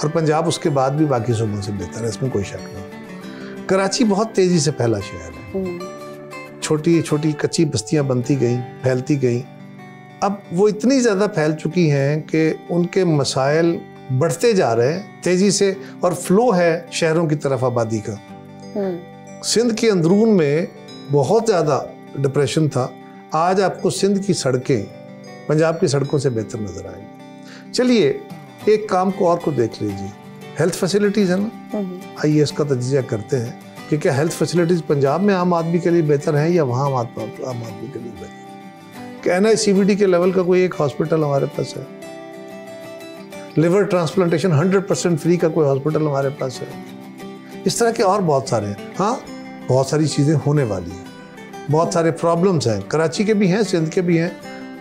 और पंजाब उसके बाद भी बाकी सूबों से बेहतर है, इसमें कोई शक नहीं। कराची बहुत तेज़ी से फैला शहर है, छोटी छोटी कच्ची बस्तियां बनती गई, फैलती गई, अब वो इतनी ज़्यादा फैल चुकी हैं कि उनके मसाइल बढ़ते जा रहे हैं तेज़ी से, और फ्लो है शहरों की तरफ आबादी का। सिंध के अंदरून में बहुत ज़्यादा डिप्रेशन था, आज आपको सिंध की सड़कें पंजाब की सड़कों से बेहतर नजर आएंगी। चलिए एक काम को और को देख लीजिए, हेल्थ फैसिलिटीज़ है ना, आइए इसका तजिया करते हैं कि क्या हेल्थ फैसिलिटीज़ पंजाब में आम आदमी के लिए बेहतर है या वहाँ आम आदमी के लिए बेहतर? कि NICVD के लेवल का कोई एक हॉस्पिटल हमारे पास है। लिवर ट्रांसप्लांटेशन 100% फ्री का कोई हॉस्पिटल हमारे पास है। इस तरह के और बहुत सारे हैं। हाँ, बहुत सारी चीज़ें होने वाली हैं, बहुत सारे प्रॉब्लम्स हैं, कराची के भी हैं, सिंध के भी हैं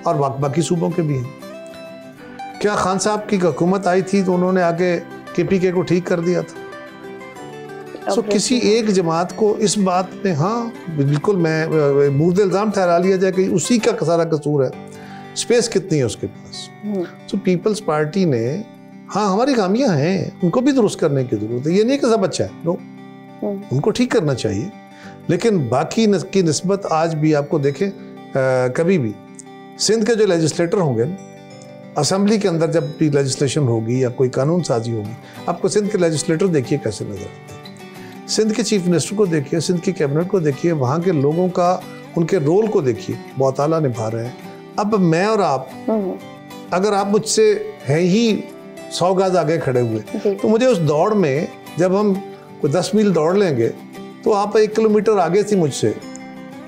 और बाकी सूबों के भी हैं। क्या खान साहब की हुकूमत आई थी तो उन्होंने आके KPK को ठीक कर दिया था? सो किसी एक जमात को इस बात में, हाँ बिल्कुल, मैं मुर्द इल्ज़ाम ठहरा लिया जाए कि उसी का सारा कसूर है। स्पेस कितनी है उसके पास? सो पीपल्स पार्टी ने, हाँ हमारी खामियां हैं, उनको भी दुरुस्त करने की जरूरत है। ये नहीं कि सब अच्छा है, नो, उनको ठीक करना चाहिए, लेकिन बाकी की निस्बत आज भी आपको देखें, कभी भी सिंध के जो लेजिस्लेटर होंगे, असेंबली के अंदर जब भी लेजिस्लेशन होगी या कोई कानून साजी होगी, आपको सिंध के लेजिस्लेटर देखिए कैसे नजर आते हैं। सिंध के चीफ मिनिस्टर को देखिए, सिंध की कैबिनेट को देखिए, वहाँ के लोगों का, उनके रोल को देखिए, बहुत आला निभा रहे हैं। अब मैं और आप, अगर आप मुझसे हैं ही 100 गज आगे खड़े हुए, तो मुझे उस दौड़ में, जब हम 10 मील दौड़ लेंगे तो आप 1 किलोमीटर आगे थी मुझसे,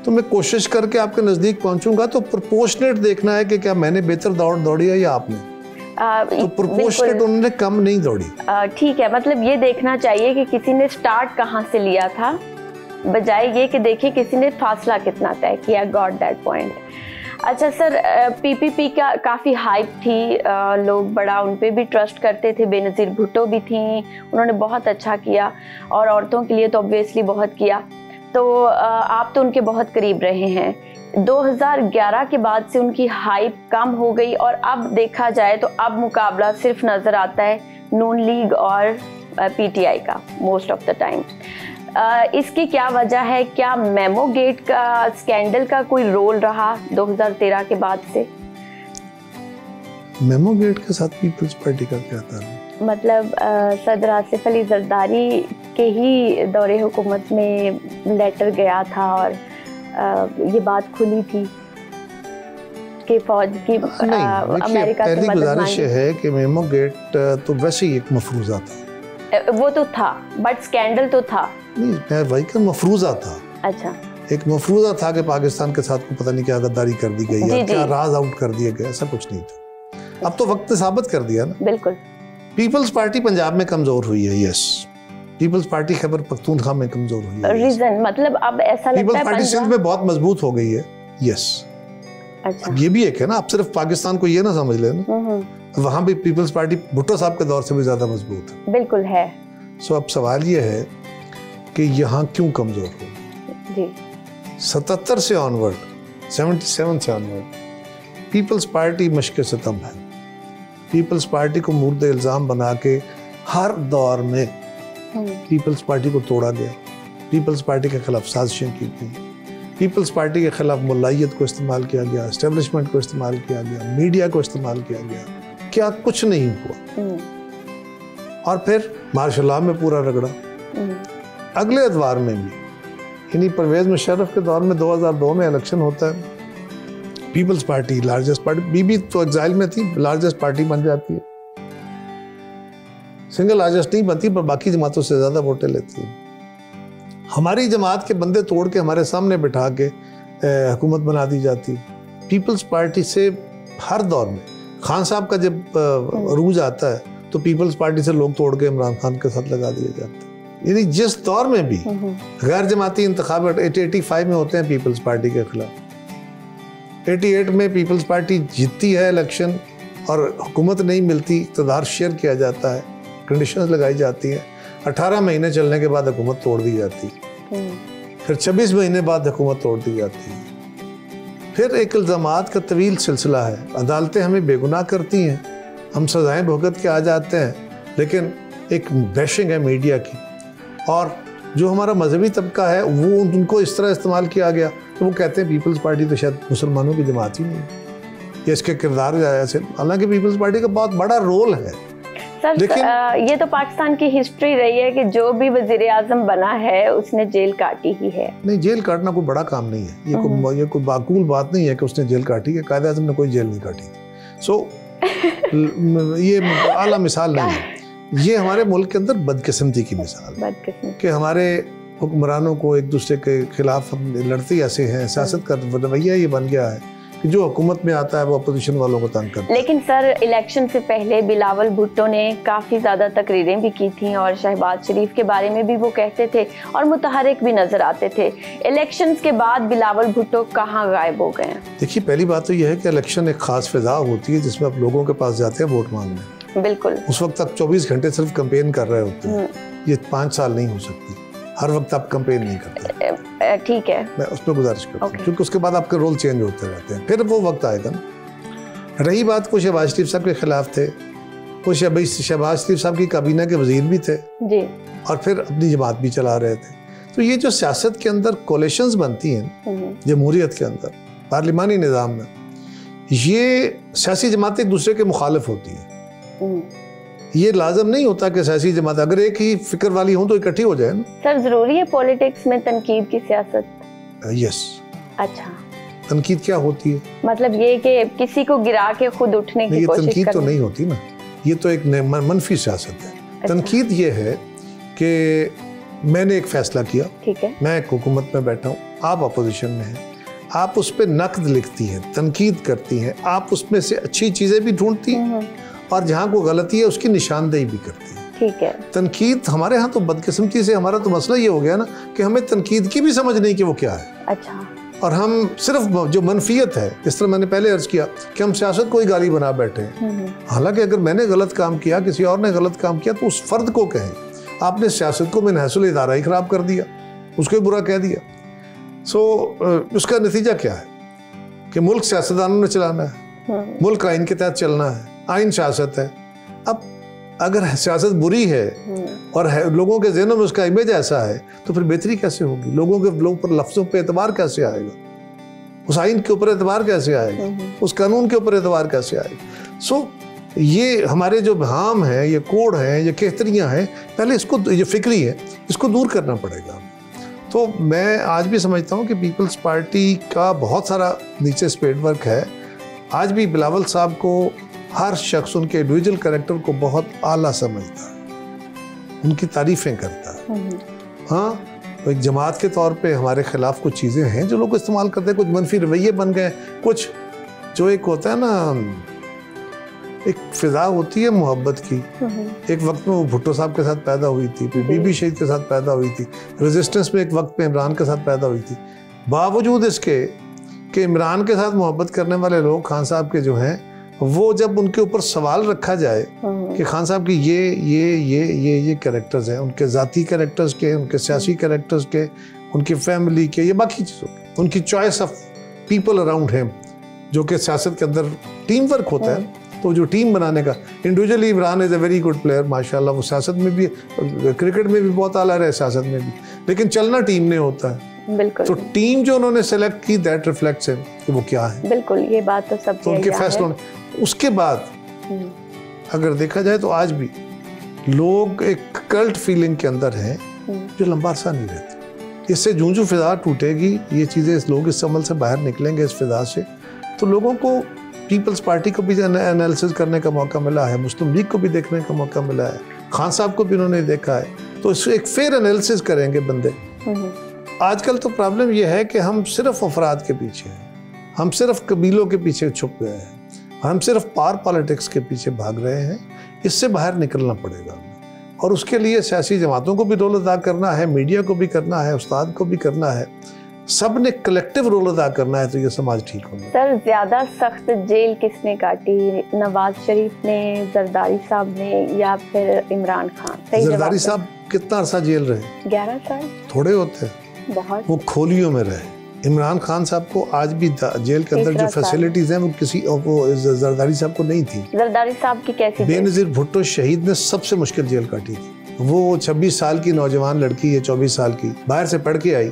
तो मैं कोशिश करके आपके नज़दीक पहुंचूंगा, तो प्रोपोर्शनेट देखना है कि क्या मैंने बेहतर दौड़ दौड़ी है या आपने। तो प्रोपोर्शनेट उन्होंने कम नहीं दौड़ी। ठीक है, मतलब ये देखना चाहिए कि किसी ने स्टार्ट कहाँ से लिया था, बजाय ये कि देखिए किसी ने फासला कितना तय किया। Got that point. अच्छा सर, PPP का काफ़ी हाइप थी, लोग बड़ा उन पे भी ट्रस्ट करते थे। बेनज़ीर भुट्टो भी थी, उन्होंने बहुत अच्छा किया और औरतों के लिए तो ऑब्वियसली बहुत किया। तो आप तो उनके बहुत करीब रहे हैं। 2011 के बाद से उनकी हाइप कम हो गई और अब देखा जाए तो अब मुकाबला सिर्फ नज़र आता है नून लीग और PTI का मोस्ट ऑफ द टाइम। इसकी क्या वजह है? क्या मेमो गेट का स्कैंडल का कोई रोल रहा 2013 के बाद से? मेमो गेट के साथ पीपल्स पार्टी का क्या था? मतलब सदर आसिफ अली जरदारी के ही दौरे हुकूमत में लेटर गया था और ये बात खुली थी कि फौज की अमेरिका की मदद गुजारिश है कि मेमो गेट तो वैसे ही एक मफरूज़ा था। वो तो था, बट स्कैंडल तो था नहीं, वही का मफरूज़ा था। अच्छा, एक मफरूज़ा था कि पाकिस्तान के साथ को पता नहीं क्या गद्दारी कर दी गई है, क्या राज आउट कर दिया गया, ऐसा कुछ नहीं था। अब तो वक्त ने साबित कर दिया ना। बिल्कुल। पीपल्स पार्टी पंजाब में कमजोर हुई है, yes. Peoples party Khyber Pakhtunkhwa में कमजोर हुई है। रीजन मतलब अब ऐसा लगता है पीपल्स पार्टी सिंध में बहुत मजबूत हो गई है, यस। अच्छा, अब ये भी एक है ना, आप सिर्फ पाकिस्तान को ये ना समझ लेना, वहाँ भी पीपल्स पार्टी भुट्टो साहब के दौर से भी ज्यादा मजबूत है। बिल्कुल है। सो अब सवाल ये है कि यहाँ क्यों कमजोर हो जी। 77 से ऑनवर्ड, 77 से ऑनवर्ड पीपल्स पार्टी मश्क सितम है। पीपल्स पार्टी को मुर्द इल्ज़ाम बना के हर दौर में पीपल्स पार्टी को तोड़ा गया। पीपल्स पार्टी के खिलाफ साजिशें की गई, पीपल्स पार्टी के खिलाफ मुलायत को इस्तेमाल किया गया, एस्टेब्लिशमेंट को इस्तेमाल किया गया, मीडिया को इस्तेमाल किया गया, क्या कुछ नहीं हुआ। और फिर मार्शल लॉ में पूरा रगड़ा। अगले अदवार में भी, यानी परवेज मुशर्रफ के दौर में 2002 में इलेक्शन होता है, पीपल्स पार्टी लार्जेस्ट पार्टी, बीबी तो एग्जाइल में थी, लार्जेस्ट पार्टी बन जाती है। सिंगल लार्जेस्ट नहीं बनती पर बाकी जमातों से ज्यादा वोटें लेती है। हमारी जमात के बंदे तोड़ के हमारे सामने बिठा के हुकूमत बना दी जाती। पीपल्स पार्टी से हर दौर में खान साहब का जब अरूज आता है तो पीपल्स पार्टी से लोग तोड़ के इमरान खान के साथ लगा दिए जाते हैं। यानी जिस दौर में भी गैर जमाती इंतखाब 85 में होते हैं पीपल्स पार्टी के खिलाफ, 88 में पीपल्स पार्टी जीतती है इलेक्शन और हुकूमत नहीं मिलती, इक़्तिदार शेयर किया जाता है, कंडीशंस लगाई जाती हैं, 18 महीने चलने के बाद हुकूमत तोड़ दी जाती है, फिर 26 महीने बाद हुकूमत तोड़ दी जाती है। फिर एक इल्ज़ामात का तवील सिलसिला है, अदालतें हमें बेगुनाह करती हैं, हम सजाएं भुगत के आ जाते हैं, लेकिन एक बैशिंग है मीडिया की। और जो हमारा मजहबी तबका है वो उनको इस तरह इस्तेमाल किया गया तो वो कहते हैं पीपल्स पार्टी तो शायद मुसलमानों की जमात ही नहीं है, ये इसके किरदार ऐसे। हालांकि पीपल्स पार्टी का बहुत बड़ा रोल है। सर, लेकिन ये तो पाकिस्तान की हिस्ट्री रही है कि जो भी वजीर आजम बना है उसने जेल काटी ही है। नहीं, जेल काटना कोई बड़ा काम नहीं है, ये कोई माकूल बात नहीं है कि उसने जेल काटी है। कायदे आजम ने कोई जेल नहीं काटी। सो ये आला मिसाल नहीं है, ये हमारे मुल्क के अंदर बदकिस्मती की मिसाल है कि हमारे हुक्मरानों को एक दूसरे के खिलाफ हम लड़ते ऐसे हैं, सियासत का रवैया ये बन गया है कि जो हुकूमत में आता है वो अपोजिशन वालों को तंग करता है। लेकिन सर, इलेक्शन से पहले बिलावल भुट्टो ने काफ़ी ज़्यादा तकरीरें भी की थी और शहबाज शरीफ के बारे में भी वो कहते थे और मुतहरिक भी नज़र आते थे। इलेक्शंस के बाद बिलावल भुट्टो कहाँ गायब हो गए हैं? देखिए, पहली बात तो यह है कि इलेक्शन एक खास फिजा होती है जिसमें आप लोगों के पास जाते हैं वोट मांगने। बिल्कुल। उस वक्त तक 24 घंटे सिर्फ कैंपेन कर रहे होते हैं। ये 5 साल नहीं हो सकती, हर वक्त आप कैंपेन नहीं करते। ठीक है, मैं उस पर गुजारिश करता हूँ, क्योंकि उसके बाद आपके रोल चेंज होते रहते हैं, फिर वो वक्त आएगा ना। रही बात, कुछ शहबाज शरीफ साहब के खिलाफ थे, कुछ शहबाज शरीफ साहब की काबीना के वजीर भी थे जी, और फिर अपनी जमात भी चला रहे थे। तो ये जो सियासत के अंदर कोलिशंस बनती हैं जमहूरियत के अंदर, पार्लिमानी निज़ाम में, ये सियासी जमातें एक दूसरे के मुखालिफ होती हैं। ये लाजम नहीं होता कि सियासी जमात अगर एक ही फिक्र वाली हो तो इकट्ठी हो जाए ना। सर, जरूरी है पॉलिटिक्स में तनकीद की सियासत? यस। अच्छा, तनकीद क्या होती है? मतलब ये कि किसी को गिरा के खुद उठने की कोशिश करना। तनकीद तो नहीं होती ना, ये तो एक मनफी सियासत है। अच्छा। तनकीद ये है कि मैंने एक फैसला किया, ठीक है, मैं एक हुकूमत में बैठा हूँ, आप अपोजिशन में हैं, आप उस पर नक्द लिखती हैं, तनकीद करती हैं, आप उसमें से अच्छी चीजें भी ढूंढती हैं और जहाँ को गलती है उसकी निशानदेही भी करती है। ठीक है। तनकीद हमारे यहाँ तो बदकिस्मती से हमारा तो मसला ये हो गया ना कि हमें तनकीद की भी समझ नहीं कि वो क्या है। अच्छा। और हम सिर्फ जो मनफियत है, जिस तरह मैंने पहले अर्ज किया कि हम सियासत को ही गाली बना बैठे हैं। हालांकि अगर मैंने गलत काम किया, किसी और ने गलत काम किया, तो उस फर्द को कहें, आपने सियासत को मिनहसुल इदारा ही खराब कर दिया, उसको ही बुरा कह दिया। उसका नतीजा क्या है कि मुल्क सियासतदानों ने चलाना है, मुल्क आइन के तहत चलना है, आइन सियासत है। अब अगर सियासत बुरी है और लोगों के ज़हनों में उसका इमेज ऐसा है, तो फिर बेहतरी कैसे होगी? लोगों पर लफ्ज़ों पे एतबार कैसे आएगा? उस आइन के ऊपर एतबार कैसे आएगा? उस कानून के ऊपर एतबार कैसे आएगा? ये हमारे जो भाम है, ये कोड है, ये कहतरियाँ हैं, पहले इसको, ये फिक्री है, इसको दूर करना पड़ेगा। तो मैं आज भी समझता हूँ कि पीपल्स पार्टी का बहुत सारा नीचे स्पेड वर्क है। आज भी बिलावल साहब को हर शख्स उनके इंडिविजुअल कैरेक्टर को बहुत आला समझता है, उनकी तारीफें करता है। हाँ, तो एक जमात के तौर पे हमारे खिलाफ कुछ चीज़ें हैं जो लोग इस्तेमाल करते हैं, कुछ मनफी रवैये बन गए, कुछ जो एक होता है ना, एक फिजा होती है मोहब्बत की। एक वक्त में वो भुट्टो साहब के साथ पैदा हुई थी, फिर बीबी शहीद के साथ पैदा हुई थी, रेजिस्टेंस में एक वक्त पे इमरान के साथ पैदा हुई थी। बावजूद इसके कि इमरान के साथ मोहब्बत करने वाले लोग खान साहब के जो हैं, वो जब उनके ऊपर सवाल रखा जाए कि खान साहब की ये कैरेक्टर्स हैं, उनके ज़ाती कैरेक्टर्स के, उनके सियासी कैरेक्टर्स के, उनकी फैमिली के, ये बाकी चीज़ों के, उनकी choice of people around him, जो कि सियासत के अंदर टीम वर्क होता है, तो जो टीम बनाने का, individually Imran is a very good player माशाल्लाह, वो सियासत में भी, क्रिकेट में भी बहुत आला रहे, सियासत में भी, लेकिन चलना टीम ने होता है। बिल्कुल। तो टीम जो उन्होंने सेलेक्ट की, दैट रिफ्लेक्ट्स हिम कि वो क्या है। बिल्कुल, ये बात तो सब, तो उनके फैसलों। उसके बाद अगर देखा जाए तो आज भी लोग एक कल्ट फीलिंग के अंदर हैं जो लंबा अरसा नहीं रहती। इससे जूं फिजा टूटेगी, ये चीज़ें, लोग इस अमल से बाहर निकलेंगे, इस फिजा से, तो लोगों को पीपल्स पार्टी को भी एनालिसिस करने का मौका मिला है, मुस्लिम लीग को भी देखने का मौका मिला है, खान साहब को भी उन्होंने देखा है, तो इससे एक फेयर एनालिसिस करेंगे बंदे। आजकल तो प्रॉब्लम यह है कि हम सिर्फ अफराद के पीछे हैं, हम सिर्फ कबीलों के पीछे छुप गए हैं, हम सिर्फ पावर पॉलिटिक्स के पीछे भाग रहे हैं। इससे बाहर निकलना पड़ेगा और उसके लिए सियासी जमातों को भी रोल अदा करना है, मीडिया को भी करना है, उस्ताद को भी करना है, सब ने कलेक्टिव रोल अदा करना है, तो ये समाज ठीक होगा। सर, ज्यादा सख्त जेल किसने काटी, नवाज शरीफ ने, जरदारी साहब ने, या फिर इमरान खान? जरदारी साहब कितना अरसा जेल रहे? 11 साल। थोड़े होते हैं, बहुत। वो खोलियों में रहे। इमरान खान साहब को आज भी जेल के अंदर जो फैसिलिटीज हैं, वो किसी, वो जरदारी साहब को नहीं थी। जरदारी साहब की कैसी? बेनजीर भुट्टो शहीद ने सबसे मुश्किल जेल काटी थी। वो 26 साल की नौजवान लड़की है, 24 साल की, बाहर से पढ़ के आई,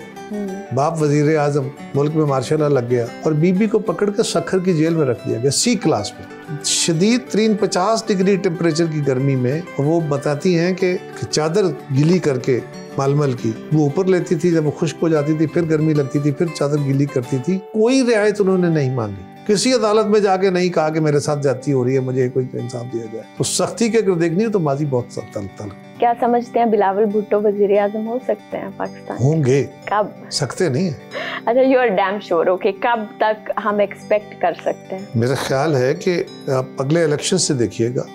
बाप वजीर आजम, मुल्क में मार्शल लॉ लग गया, और बीबी को पकड़ कर सखर की जेल में रख दिया गया, C क्लास में। शदीद 50 डिग्री टेम्परेचर की गर्मी में वो बताती हैं कि चादर गीली करके मलमल की वो ऊपर लेती थी, जब वो खुश्क हो जाती थी फिर गर्मी लगती थी, फिर चादर गीली करती थी, कोई रियायत उन्होंने नहीं मांगी। किसी अदालत में जाके नहीं कहा कि मेरे साथ ज्यादती हो रही है, मुझे कोई इंसाफ दिया जाए। तो सख्ती के अगर देखनी हो तो माजी बहुत तल। क्या समझते हैं बिलावल भुट्टो वजीर आजम हो सकते हैं पाकिस्तान? होंगे। कब? सकते नहीं है। अच्छा, you are damn sure. Okay, कब तक हम एक्सपेक्ट कर सकते हैं? मेरा ख्याल है कि आप अगले इलेक्शन से देखिएगा,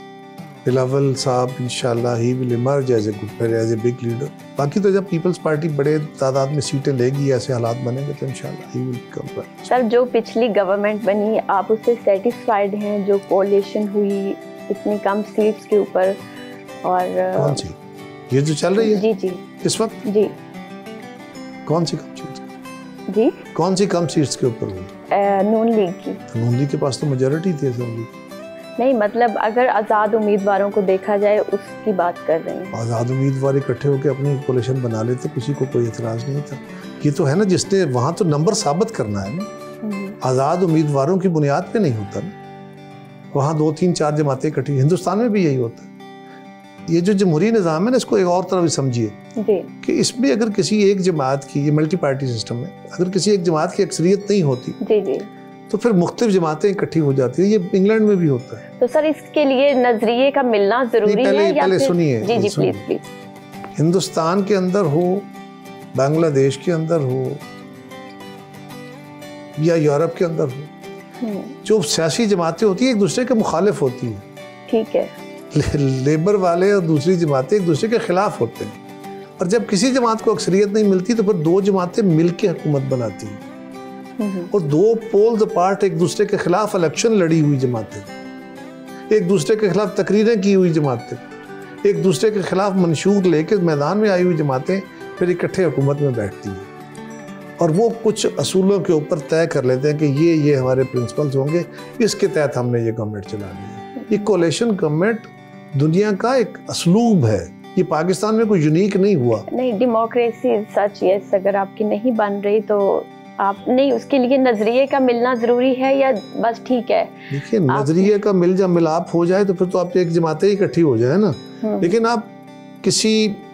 बिलावल साहब इंशाल्लाह he will emerge as a big leader. बाकी तो जब पीपल्स पार्टी बड़े तादाद में सीटें लेगी, ऐसे हालात बनेंगे तो इंशाल्लाह he will come back. Sir, जो पिछली गवर्नमेंट बनी, आप उससे सेटिस्फाइड हैं? जो कोalition हुई इतनी कम सीट्स के ऊपर, और कौन सी? ये जो चल रही है जी जी इस वक्त? जी, कौन सी कम सीट्स? जी, कौन सी कम सीट्स के ऊपर हुई? नून लीग की। नून लीग के पास तो मेजॉरिटी थी असेंबली। नहीं, मतलब अगर आज़ाद उम्मीदवारों को देखा जाए उसकी बात कर रहे हैं। आज़ाद उम्मीदवार इकट्ठे होकर अपनी कोalition बना लेते, किसी को कोई एतराज़ नहीं था। ये तो है ना, जिसने वहाँ तो नंबर साबित करना है ना, आज़ाद उम्मीदवारों की बुनियाद पे नहीं होता ना। वहाँ 2 3 4 जमातें इकट्ठी, हिंदुस्तान में भी यही होता है। ये जो जमहूरी निज़ाम है ना, इसको एक और तरह भी समझिए कि इसमें अगर किसी एक जमात की, ये मल्टी पार्टी सिस्टम है, अगर किसी एक जमात की अक्सरियत नहीं होती जी तो फिर मुख्तलिफ जमातें इकट्ठी हो जाती है। ये इंग्लैंड में भी होता है। तो सर, इसके लिए नजरिए का मिलना जरूरी है या पहले सुनिए। जी प्लीज। हिंदुस्तान के अंदर हो, बांग्लादेश के अंदर हो या यूरोप के अंदर हो, जो सियासी जमातें होती है एक दूसरे के मुखालिफ होती है। ठीक है। लेबर वाले और दूसरी जमातें एक दूसरे के खिलाफ होते हैं, और जब किसी जमात को अक्सरियत नहीं मिलती तो फिर 2 जमातें मिलकर हुकूमत बनाती हैं, और 2 पोल्स अपार्ट एक दूसरे के खिलाफ इलेक्शन लड़ी हुई जमातें, एक दूसरे के खिलाफ तकरीरें की हुई जमातें, एक दूसरे के खिलाफ मंशूर लेके मैदान में आई हुई जमातें फिर इकट्ठे हुकूमत में बैठती हैं, और वो कुछ असूलों के ऊपर तय कर लेते हैं कि ये हमारे प्रिंसिपल्स होंगे, इसके तहत हमने ये गवर्नमेंट चलानी है। ये कोalition गवर्नमेंट दुनिया का एक असलूब है, ये पाकिस्तान में कोई यूनिक नहीं हुआ। नहीं, डेमोक्रेसी सच, यस, अगर आपकी नहीं बन रही तो आप नहीं, उसके लिए नजरिए का मिलना जरूरी है या बस ठीक है? देखिए, नजरिए का मिलाप हो जाए तो फिर तो आप एक जमातें ही इकट्ठी हो जाए ना, लेकिन आप किसी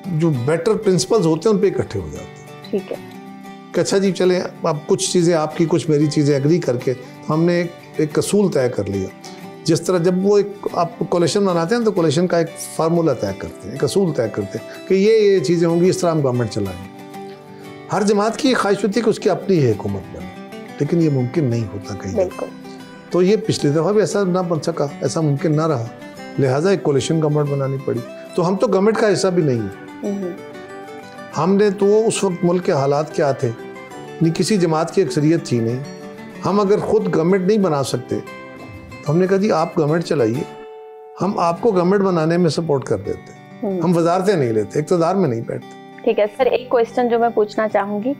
जो बेटर प्रिंसिपल्स होते हैं उन पे इकट्ठे हो जाते हैं। ठीक है। अच्छा जी, चले आप कुछ चीज़ें आपकी, कुछ मेरी चीज़ें एग्री करके हमने एक असूल तय कर लिया। जिस तरह जब वो एक आप कोalition बनाते हैं तो कोalition का एक फार्मूला तय करते हैं, एक असूल तय करते हैं कि ये चीज़ें होंगी, इस तरह हम गवर्नमेंट चलाएंगे। हर जमात की ख्वाहिश होती है कि उसकी अपनी ही हुकूमत बने, लेकिन ये मुमकिन नहीं होता कहीं। तो ये पिछली दफ़ा भी ऐसा ना बन सका, ऐसा मुमकिन ना रहा, लिहाजा एक कोalition गवर्नमेंट बनानी पड़ी। तो हम तो गवर्नमेंट का हिस्सा भी नहीं है। हमने तो उस वक्त मुल्क के हालात क्या थे, नहीं किसी जमात की अक्सरियत थी नहीं, हम अगर खुद गवर्नमेंट नहीं बना सकते तो हमने कहा जी आप गवर्नमेंट चलाइए, हम आपको गवर्नमेंट बनाने में सपोर्ट कर देते, हम वजारतें नहीं लेते, इक़्तिदार में नहीं बैठते। ठीक है सर, एक क्वेश्चन जो मैं पूछना चाहूँगी,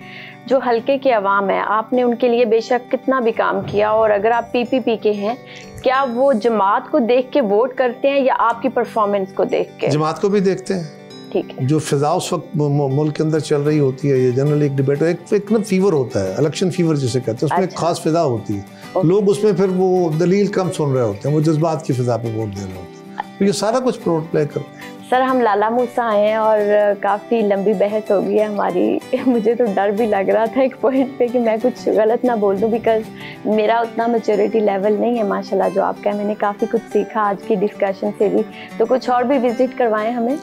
जो हल्के के अवाम है, आपने उनके लिए बेशक कितना भी काम किया, और अगर आप PPP के हैं, क्या वो जमात को देख के वोट करते हैं या आपकी परफॉर्मेंस को देख के? जमात को भी देखते हैं। ठीक है। जो फिजा उस वक्त मुल्क के अंदर चल रही होती है, ये जनरल एक डिबेट, एक ना फीवर होता है, इलेक्शन फीवर जिसे कहते हैं, उसमें एक खास फिजा होती है, लोग उसमें फिर वो दलील कम सुन रहे होते हैं, वो जज्बात की फिजा पे वोट दे रहे होते हैं, तो ये सारा कुछ रोल प्ले करते हैं। सर, हम लाला मूसा आए हैं और काफ़ी लंबी बहस हो गई है हमारी। मुझे तो डर भी लग रहा था एक पॉइंट पे कि मैं कुछ गलत ना बोल दूं, बिकॉज मेरा उतना मैच्योरिटी लेवल नहीं है माशाल्लाह जो आपका है। मैंने काफ़ी कुछ सीखा आज की डिस्कशन से भी, तो कुछ और भी विजिट करवाएं हमें।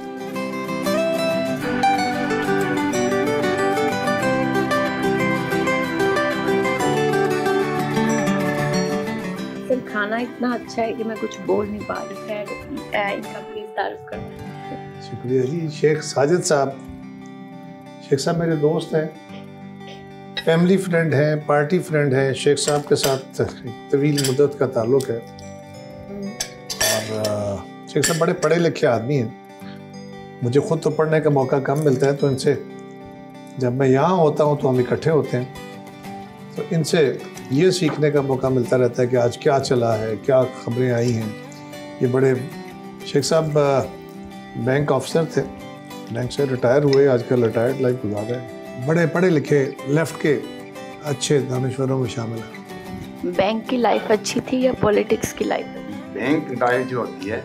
सर, खाना इतना अच्छा है कि मैं कुछ बोल नहीं पा रही है, इनका प्लीज तारीफ करना। शुक्रिया जी। शेख साजिद साहब, शेख साहब मेरे दोस्त हैं, फैमिली फ्रेंड हैं, पार्टी फ्रेंड हैं। शेख साहब के साथ तवील मुद्दत का ताल्लुक़ है, और शेख साहब बड़े पढ़े लिखे आदमी हैं। मुझे ख़ुद तो पढ़ने का मौका कम मिलता है, तो इनसे जब मैं यहाँ होता हूँ तो हम इकट्ठे होते हैं, तो इनसे ये सीखने का मौका मिलता रहता है कि आज क्या चला है, क्या खबरें आई हैं। ये बड़े शेख साहब बैंक ऑफिसर थे, बैंक से रिटायर हुए, आजकल रिटायर्ड लाइफ गुजार रहे हैं। बड़े पढ़े लिखे लेफ्ट के अच्छे दानिश्वरों में शामिल हैं। बैंक की लाइफ अच्छी थी या पॉलिटिक्स की लाइफ? बैंक लाइफ जो होती है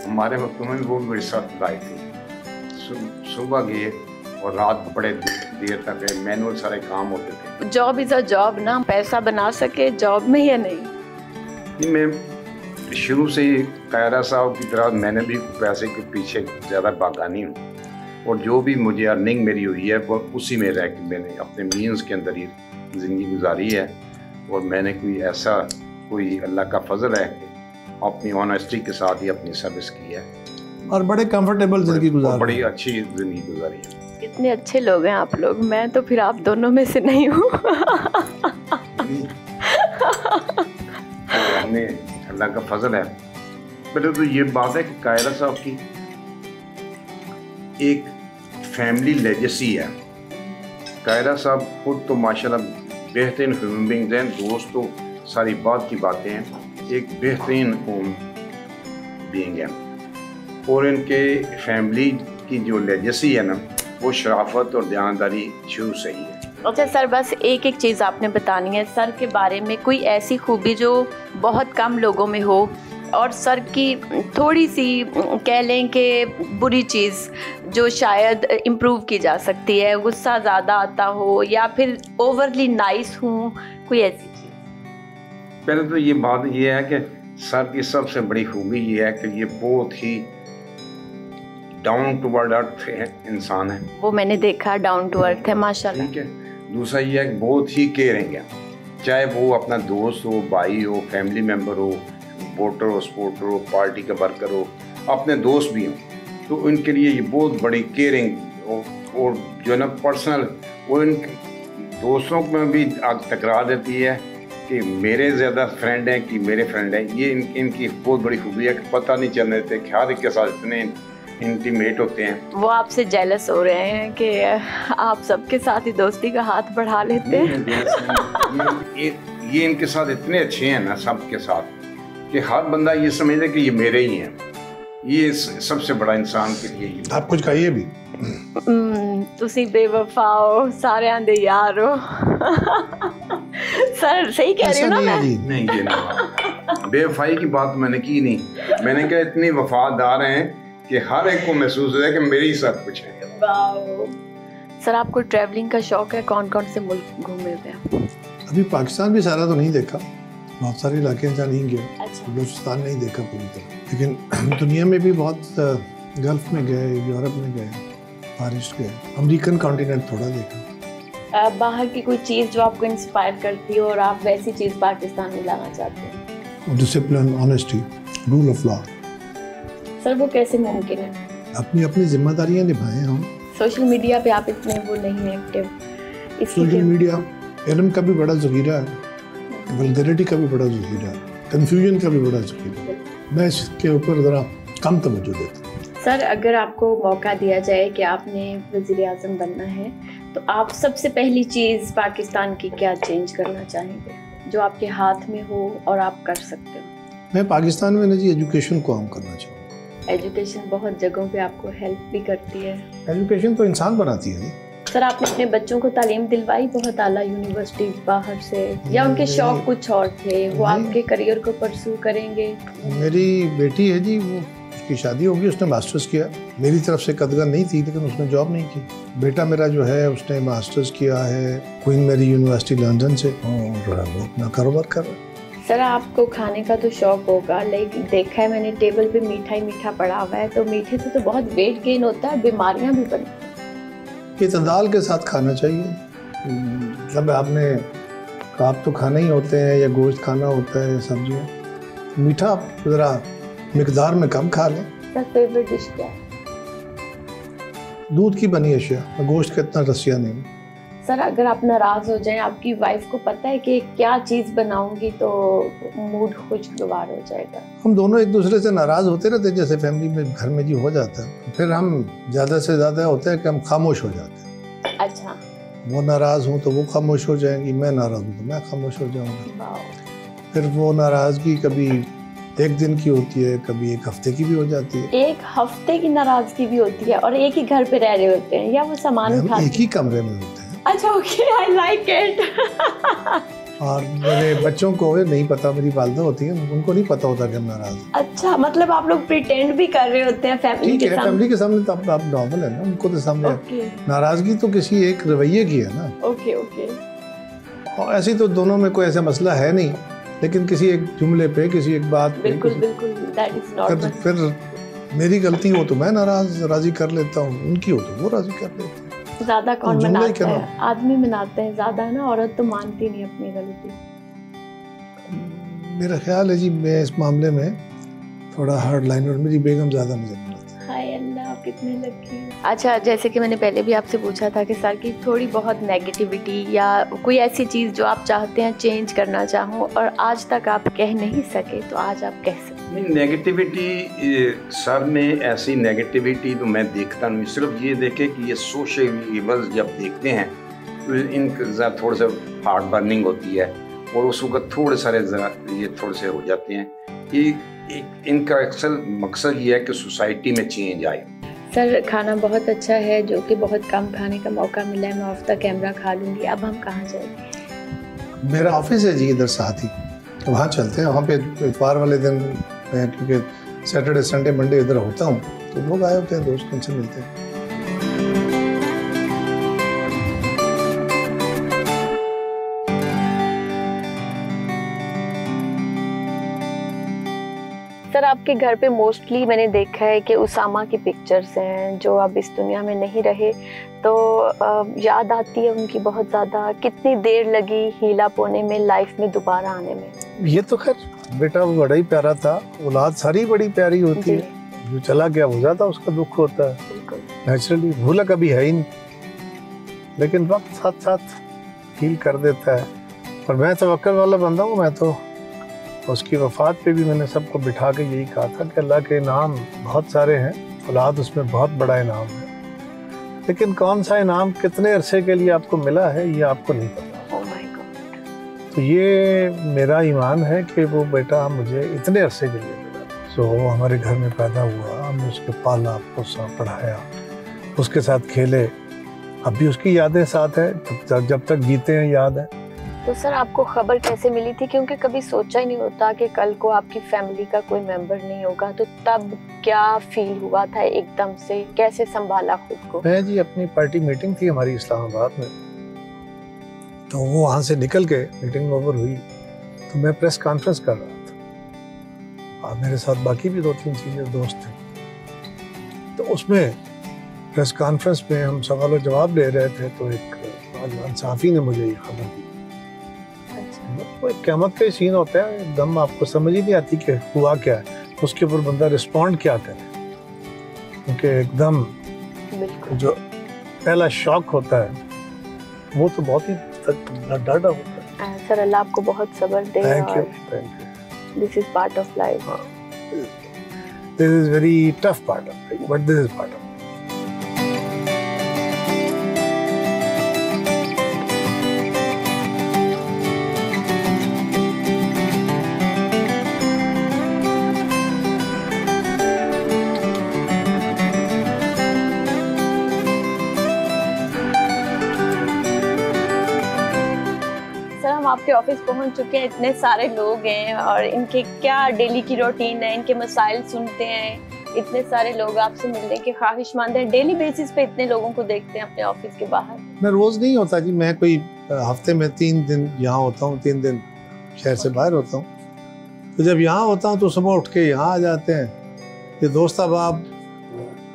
हमारे वक्त में वो बड़ी सख्त लाइफ थी। सुबह गए और रात बड़े देर तक मैनुअल सारे काम होते थे। जॉब इज अ जॉब ना, पैसा बना सके जॉब में या नहीं? मैं शुरू से ही कायरा साहब की तरह मैंने भी पैसे के पीछे ज़्यादा भागा नहीं हूँ, और जो भी मुझे अर्निंग मेरी हुई है वो उसी में रह के मैंने अपने मीन्स के अंदर ही ज़िंदगी गुजारी है। और मैंने कोई अल्लाह का फजल है कि अपनी ऑनेस्टी के साथ ही अपनी सर्विस की है और बड़े कंफर्टेबल जिंदगी गुजारी, बड़ी अच्छी ज़िंदगी गुजारी है। कितने अच्छे लोग हैं आप लोग, मैं तो फिर आप दोनों में से नहीं हूँ। हमने अल्लाह का फजल है। पहले तो ये बात है कि कायरा साहब की एक फैमिली लेजेसी है। कायरा साहब खुद तो माशाल्लाह बेहतरीन ह्यूमन बीइंग हैं, दोस्त तो सारी बात की बातें हैं, एक बेहतरीन बीइंग है। और इनके फैमिली की जो लेजेसी है ना, वो शराफत और दयानदारी शुरू से ही है। अच्छा सर, बस एक एक चीज़ आपने बतानी है सर के बारे में, कोई ऐसी खूबी जो बहुत कम लोगों में हो, और सर की थोड़ी सी कह लें कि बुरी चीज़ जो शायद इम्प्रूव की जा सकती है, गुस्सा ज़्यादा आता हो या फिर ओवरली नाइस हूँ, कोई ऐसी चीज़। पहले तो ये बात ये है कि सर की सबसे बड़ी खूबी ये है कि ये बहुत ही डाउन टू अर्थ इंसान है। वो मैंने देखा, डाउन टू अर्थ है माशाल्लाह। ठीक है। दूसरा ये है कि बहुत ही केयरिंग है, चाहे वो अपना दोस्त हो, भाई हो, फैमिली मेम्बर हो, वोटर हो, सपोर्टर हो, पार्टी का वर्कर हो, अपने दोस्त भी हों, तो उनके लिए ये बहुत बड़ी केयरिंग और जो है ना पर्सनल, वो इन दोस्तों में भी टकरा देती है कि मेरे ज़्यादा फ्रेंड हैं कि मेरे फ्रेंड हैं। ये इनकी बहुत बड़ी खूबी है कि पता नहीं चलने देते, ख्याल के साथ इतने इंटीमेट होते हैं। वो आपसे जेलस हो रहे हैं कि आप सबके साथ ही दोस्ती का हाथ बढ़ा लेते हैं। ये इनके साथ इतने अच्छे हैं ना सबके साथ कि हर बंदा ये समझे कि ये मेरे ही हैं। ये सबसे बड़ा इंसान के लिए ये। आप कुछ कहिए भी। तुसी बेवफा हो, सारे आंदे यार हो। सर सही कह रही हूँ ना मैं? नहीं, ये नहीं, बेवफाई की बात मैंने की नहीं। मैंने कहा इतनी वफादार हैं कि हर एक को महसूस हो जाए कि मेरे ही साथ कुछ है। सर आपको ट्रैवलिंग का शौक है, कौन कौन से मुल्क घूमे हुए? अभी पाकिस्तान भी सारा तो नहीं देखा, बहुत सारे इलाके इंसान नहीं गया। अच्छा। बलूचिस्तान नहीं देखा पूरी तरह, लेकिन दुनिया में भी बहुत गल्फ में गए, यूरोप में गए, पारिस गए, अमेरिकन कॉन्टिनेंट थोड़ा देखा। बाहर की कोई चीज़ जो आपको इंस्पायर करती हो और आप वैसी चीज़ पाकिस्तान में लाना चाहते हैं? Discipline, honesty, rule of law. Sir वो कैसे मुमकिन है? अपनी अपनी जिम्मेदारियां निभाएं हम। सोशल मीडिया पे आप इतने वो नहीं है एक्टिव, सोशल मीडिया इल्म का भी बड़ा ज़ख़ीरा है, वल्गैरिटी का भी बड़ा ज़ख़ीरा है, कन्फ्यूजन का भी बड़ा ज़ख़ीरा है। मैं इसके ऊपर ज़रा कम तवज्जो देता हूँ। सर अगर आपको मौका दिया जाए कि आपने वज़ीर आज़म बनना है, तो आप सबसे पहली चीज़ पाकिस्तान की क्या चेंज करना चाहेंगे जो आपके हाथ में हो और आप कर सकते हो? मैं पाकिस्तान में ना जी एजुकेशन को आम करना चाहूँगा। एजुकेशन बहुत जगहों पे आपको हेल्प भी करती है। एजुकेशन तो इंसान बनाती है। सर आपने अपने बच्चों को तालीम दिलवाई बहुत आला यूनिवर्सिटी बाहर से, या उनके शौक कुछ और थे, वो आपके करियर को परस्यू करेंगे? मेरी बेटी है जी, वो उसकी शादी होगी, उसने मास्टर्स किया। मेरी तरफ से कदर नहीं थी, लेकिन उसने जॉब नहीं की। बेटा मेरा जो है उसने मास्टर्स किया है क्वीन मैरी यूनिवर्सिटी लंदन से, और वो अपना कारोबार कर रहा है। सर आपको खाने का तो शौक होगा, लेकिन देखा है मैंने टेबल पे मीठा ही मीठा पड़ा हुआ है, तो मीठे से तो बहुत वेट गेन होता है, बीमारियां भी बनती हैं। इत्तेदाल के साथ खाना चाहिए। मतलब आपने काब तो खाना ही होते हैं, या गोश्त खाना होता है, या सब्जियाँ। मीठा ज़रा मिकदार में कम खा लें। सर फेवरेट डिश क्या है? दूध की बनी अशिया, गोश्त का इतना रसिया नहीं। सर अगर आप नाराज़ हो जाएं, आपकी वाइफ को पता है कि क्या चीज़ बनाऊंगी तो मूड खुशगवार हो जाएगा, हम दोनों एक दूसरे से नाराज़ होते रहते हैं, जैसे फैमिली में घर में जी हो जाता है, फिर हम ज़्यादा से ज़्यादा होता है कि हम खामोश हो जाते हैं। अच्छा। वो नाराज़ हूँ तो वो खामोश हो जाएंगी, मैं नाराज़ हूँ तो मैं खामोश हो जाऊँगा। फिर वो नाराज़गी कभी एक दिन की होती है, कभी एक हफ्ते की भी हो जाती है। एक हफ्ते की नाराज़गी भी होती है, और एक ही घर पे रह रहे होते हैं, या वो सामान उठा एक ही कमरे में होते हैं। अच्छा ओके, आई लाइक इट। और मेरे बच्चों को नहीं पता, मेरी वालदा होती है, उनको नहीं पता होता कि हम नाराज हैं। अच्छा, मतलब आप लोग प्रिटेंड भी कर रहे होते हैं फैमिली के सामने? फैमिली के सामने तो आप नॉर्मल है ना, उनको तो सामने नाराजगी तो किसी एक रवैये की है ना। Okay okay. और ऐसी तो दोनों में कोई ऐसा मसला है नहीं, लेकिन किसी एक जुमले पे, किसी एक बात पे, बिल्कुल बिल्कुल, दैट इज नॉर्मल। फिर मेरी गलती हो तो मैं राजी कर लेता हूँ, उनकी हो तो वो राजी कर लेते हैं। ज्यादा कौन मनाता है? आदमी मनाते हैं ज्यादा है ना, औरत तो मानती नहीं अपनी गलती। मेरा ख्याल है जी मैं इस मामले में थोड़ा हार्ड लाइन, और मेरी बेगम ज्यादा मुझे मनाती है। हाय अल्लाह, कितने लकी। अच्छा, जैसे कि मैंने पहले भी आपसे पूछा था कि सर की थोड़ी बहुत नेगेटिविटी या कोई ऐसी चीज़ जो आप चाहते हैं चेंज करना चाहो और आज तक आप कह नहीं सके, तो आज आप कह सकते। नहीं, नेगेटिविटी सर में ऐसी नेगेटिविटी तो मैं देखता नहीं, सिर्फ ये देखे कि ये सोशल इवल्स जब देखते हैं तो इनका थोड़ा सा हार्ट बर्निंग होती है और उस वक्त थोड़े सारे ये थोड़े से हो जाते हैं कि इनका अक्सर मकसद ये है कि सोसाइटी में चेंज आए। सर, खाना बहुत अच्छा है जो कि बहुत कम खाने का मौका मिला है, मैं ऑफ द कैमरा खा लूँगी। अब हम कहाँ जाएंगे? मेरा ऑफिस है जी इधर साथ ही, तो वहाँ चलते हैं। वहाँ पे इतवार वाले दिन मैं, क्योंकि सैटरडे संडे मंडे इधर होता हूँ, तो लोग आए होते हैं, दोस्त उनसे मिलते हैं। सर, आपके घर पे मोस्टली मैंने देखा है कि उसामा की पिक्चर्स हैं जो अब इस दुनिया में नहीं रहे, तो याद आती है उनकी बहुत ज़्यादा। कितनी देर लगी हीला पोने में, लाइफ में दोबारा आने में? ये तो खैर बेटा बड़ा ही प्यारा था, औलाद सारी बड़ी प्यारी होती है, जो चला गया वो ज़्यादा उसका दुख होता है, नेचुरली भूला कभी है ही नहीं, लेकिन वक्त साथ साथ हील कर देता है। और मैं तवक्कुल वाला बंदा हूँ, मैं तो उसकी वफ़ात पे भी मैंने सबको बिठा के यही कहा था कि अल्लाह के इनाम बहुत सारे हैं, औलाद उसमें बहुत बड़ा इनाम है, लेकिन कौन सा इनाम कितने अरसे के लिए आपको मिला है ये आपको नहीं पता। तो ये मेरा ईमान है कि वो बेटा मुझे इतने अरसे के लिए मिला। सो हमारे घर में पैदा हुआ, हमने उसके पाला पोसा पढ़ाया, उसके साथ खेले, अब भी उसकी यादें साथ है, जब तक जीते हैं याद है। तो सर, आपको खबर कैसे मिली थी? क्योंकि कभी सोचा ही नहीं होता कि कल को आपकी फैमिली का कोई मेंबर नहीं होगा, तो तब क्या फील हुआ था एकदम से? कैसे संभाला खुद को? मैं जी अपनी पार्टी मीटिंग थी हमारी इस्लामाबाद में, तो वो वहाँ से निकल के मीटिंग ओवर हुई तो मैं प्रेस कॉन्फ्रेंस कर रहा था और मेरे साथ बाकी भी 2-3 सीनियर दोस्त थे। तो उसमें प्रेस कॉन्फ्रेंस में हम सवाल और जवाब ले रहे थे, तो एक सहाफ़ी ने मुझे ये खबर दी। वो एक क़यामत का ही सीन होता है, एकदम आपको समझ ही नहीं आती कि हुआ क्या है, उसके ऊपर बंदा रिस्पॉन्ड क्या करे, क्योंकि एकदम जो पहला शॉक होता है वो तो बहुत ही डर होता है। सर, अल्लाह आपको बहुत सब्र दे। Thank you. This is part of life. This is very tough part of life, but this is part of. आपके ऑफिस पहुंच चुके हैं, इतने सारे लोग हैं और इनके क्या डेली की रूटीन है, इनके मसाइल सुनते हैं, इतने सारे लोग आपसे मिलने के ख्वाहिशमंद हैं। डेली बेसिस पे इतने लोगों को देखते हैं अपने ऑफिस के बाहर। मैं रोज नहीं होता जी, मैं कोई हफ्ते में 3 दिन यहाँ होता हूँ, 3 दिन शहर से बाहर होता हूँ। तो जब यहाँ होता हूँ तो सुबह उठ के यहाँ आ जाते हैं, ये दोस्त अहबाब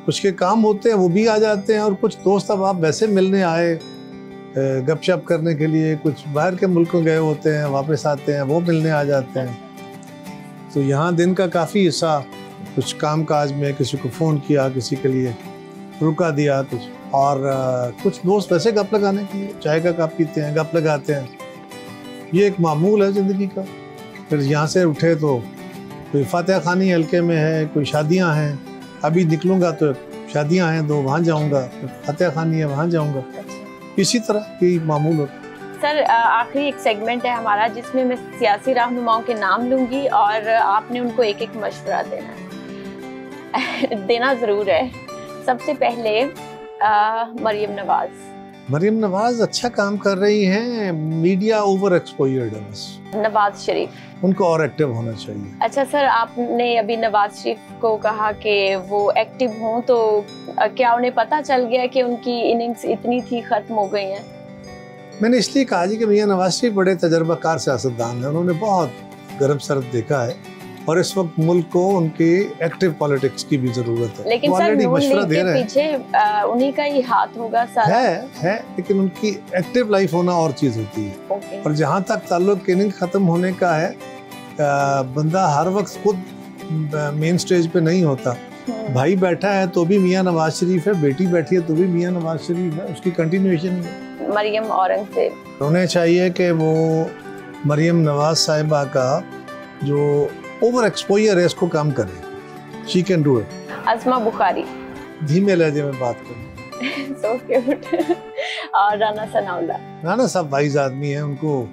कुछ के काम होते हैं वो भी आ जाते हैं, और कुछ दोस्त अहबाब वैसे मिलने आए गपशप करने के लिए, कुछ बाहर के मुल्कों गए होते हैं वापस आते हैं, वो मिलने आ जाते हैं। तो यहाँ दिन का काफ़ी हिस्सा कुछ काम काज में, किसी को फ़ोन किया, किसी के लिए रुका दिया कुछ, और कुछ दोस्त वैसे गप लगाने के लिए चाय का कप पीते हैं, गप लगाते हैं। ये एक मामूल है ज़िंदगी का। फिर यहाँ से उठे तो कोई फातिहा खानी हल्के में है, कोई शादियाँ हैं, अभी निकलूँगा तो शादियाँ हैं 2, वहाँ जाऊँगा, फातिहा खानी है वहाँ जाऊँगा, इसी तरह की मामूल होता है। सर, आखिरी एक सेगमेंट है हमारा जिसमें मैं सियासी रहनुमाओं के नाम लूँगी और आपने उनको एक-एक मशवरा देना है। देना ज़रूर है। सबसे पहले मरियम नवाज़, मरियम नवाज अच्छा काम कर रही हैं, मीडिया ओवर एक्सपोजर्ड है बस। नवाज शरीफ उनको और एक्टिव होना चाहिए। अच्छा सर, आपने अभी नवाज शरीफ को कहा कि वो एक्टिव हों, तो क्या उन्हें पता चल गया कि उनकी इनिंग्स इतनी थी खत्म हो गई हैं? मैंने इसलिए कहा जी कि मियां नवाज शरीफ बड़े तजर्बाकार सियासतदान हैं, उन्होंने बहुत गर्म सर्द देखा है और इस वक्त मुल्क को उनके एक्टिव पॉलिटिक्स की भी जरूरत है। लेकिन सर, नून लीग के पीछे उन्हीं का ही हाथ होगा सर। है, लेकिन उनकी एक्टिव लाइफ होना और चीज होती है। और जहाँ तक ताल्लुक इनिंग खत्म होने का है, बंदा हर वक्त खुद मेन स्टेज पे नहीं होता। भाई बैठा है तो भी मियां नवाज शरीफ है, बेटी बैठी है तो भी मियां नवाज शरीफ है, उसकी कंटिन्यूएशन है। मरियम औरंगजेब, उन्हें चाहिए कि वो मरियम नवाज साहिबा का जो ओवर एक्सपोजर है इसको कम करे। She can do it. Azma Bukhari, धीमे लहजे में बात करें। So cute. और राना सनाउल्लाह, राना साहब वाइज आदमी है, उनको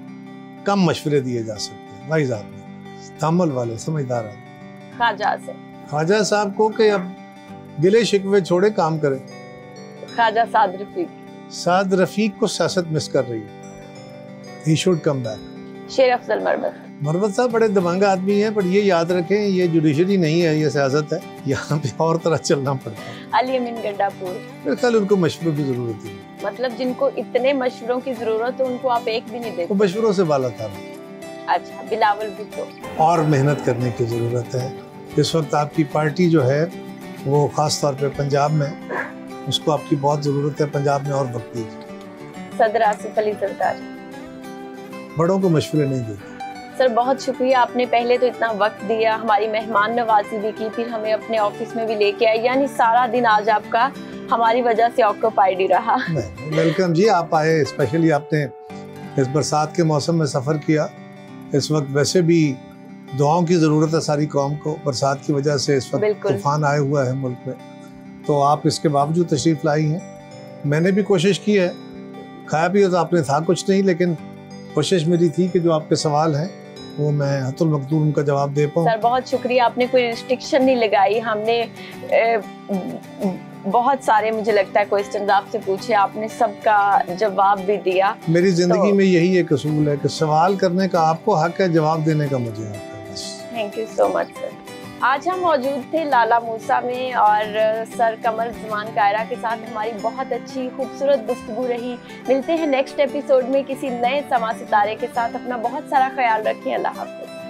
कम मशवरे दिए जा सकते हैं। वाइज आदमी, तामल वाले, समझदार आदमी। ख्वाजा से, ख्वाजा साहब को कि अब गिले शिकवे छोड़े, काम करे। ख्वाजा साद रफीक, साद रफीक को सियासत मिस कर रही है, ही शुड कम बैक। शेर अफजल मरवत, मरवत साहब बड़े दबंगा आदमी हैं, पर ये याद रखें ये जुडिशरी नहीं है, ये सियासत है, यहाँ पे और तरह चलना पड़ता है। अली अमीन गड्डापुर, मेरे ख्याल उनको मशवरों की जरूरत है। मतलब जिनको इतने मशवरों की जरूरत है उनको आप एक भी नहीं देते? वो मशवरों से बाला था। अच्छा, बिलावल भुट्टो, और मेहनत करने की जरूरत है। इस वक्त आपकी पार्टी जो है वो खास तौर पे पंजाब में, उसको आपकी बहुत जरूरत है। पंजाब में और वक्त दीजिए। सदर आसिफ अली जरदारी, बड़ों को मशवरे नहीं देते। सर बहुत शुक्रिया, आपने पहले तो इतना वक्त दिया, हमारी मेहमान नवाजी भी की, फिर हमें अपने ऑफिस में भी लेके आए, यानी सारा दिन आज आपका हमारी वजह से ऑक्यूपाइड ही रहा। वेलकम जी, आप आए, स्पेशली आपने इस बरसात के मौसम में सफ़र किया। इस वक्त वैसे भी दुआओं की ज़रूरत है सारी कौम को, बरसात की वजह से इस वक्त तूफान आया हुआ है मुल्क में, तो आप इसके बावजूद तशरीफ़ लाई हैं। मैंने भी कोशिश की है, खाया भी तो आपने था कुछ नहीं, लेकिन कोशिश मेरी थी कि जो आपके सवाल हैं वो मैं हतुल मकदूर उनका जवाब दे पाऊँ। सर बहुत शुक्रिया, आपने कोई रिस्ट्रिक्शन नहीं लगाई, हमने बहुत सारे मुझे लगता है क्वेश्चंस आपसे पूछे, आपने सबका जवाब भी दिया। मेरी जिंदगी में यही एक असूल है कि सवाल करने का आपको हक है, जवाब देने का मुझे हक है। बस thank you so much sir. आज हम मौजूद थे लाला मूसा में और सर कमर ज़मान कायरा के साथ हमारी बहुत अच्छी खूबसूरत गुफ्तगू रही। मिलते हैं नेक्स्ट एपिसोड में किसी नए समा सितारे के साथ। अपना बहुत सारा ख्याल रखें। अल्लाह हाफ़िज़।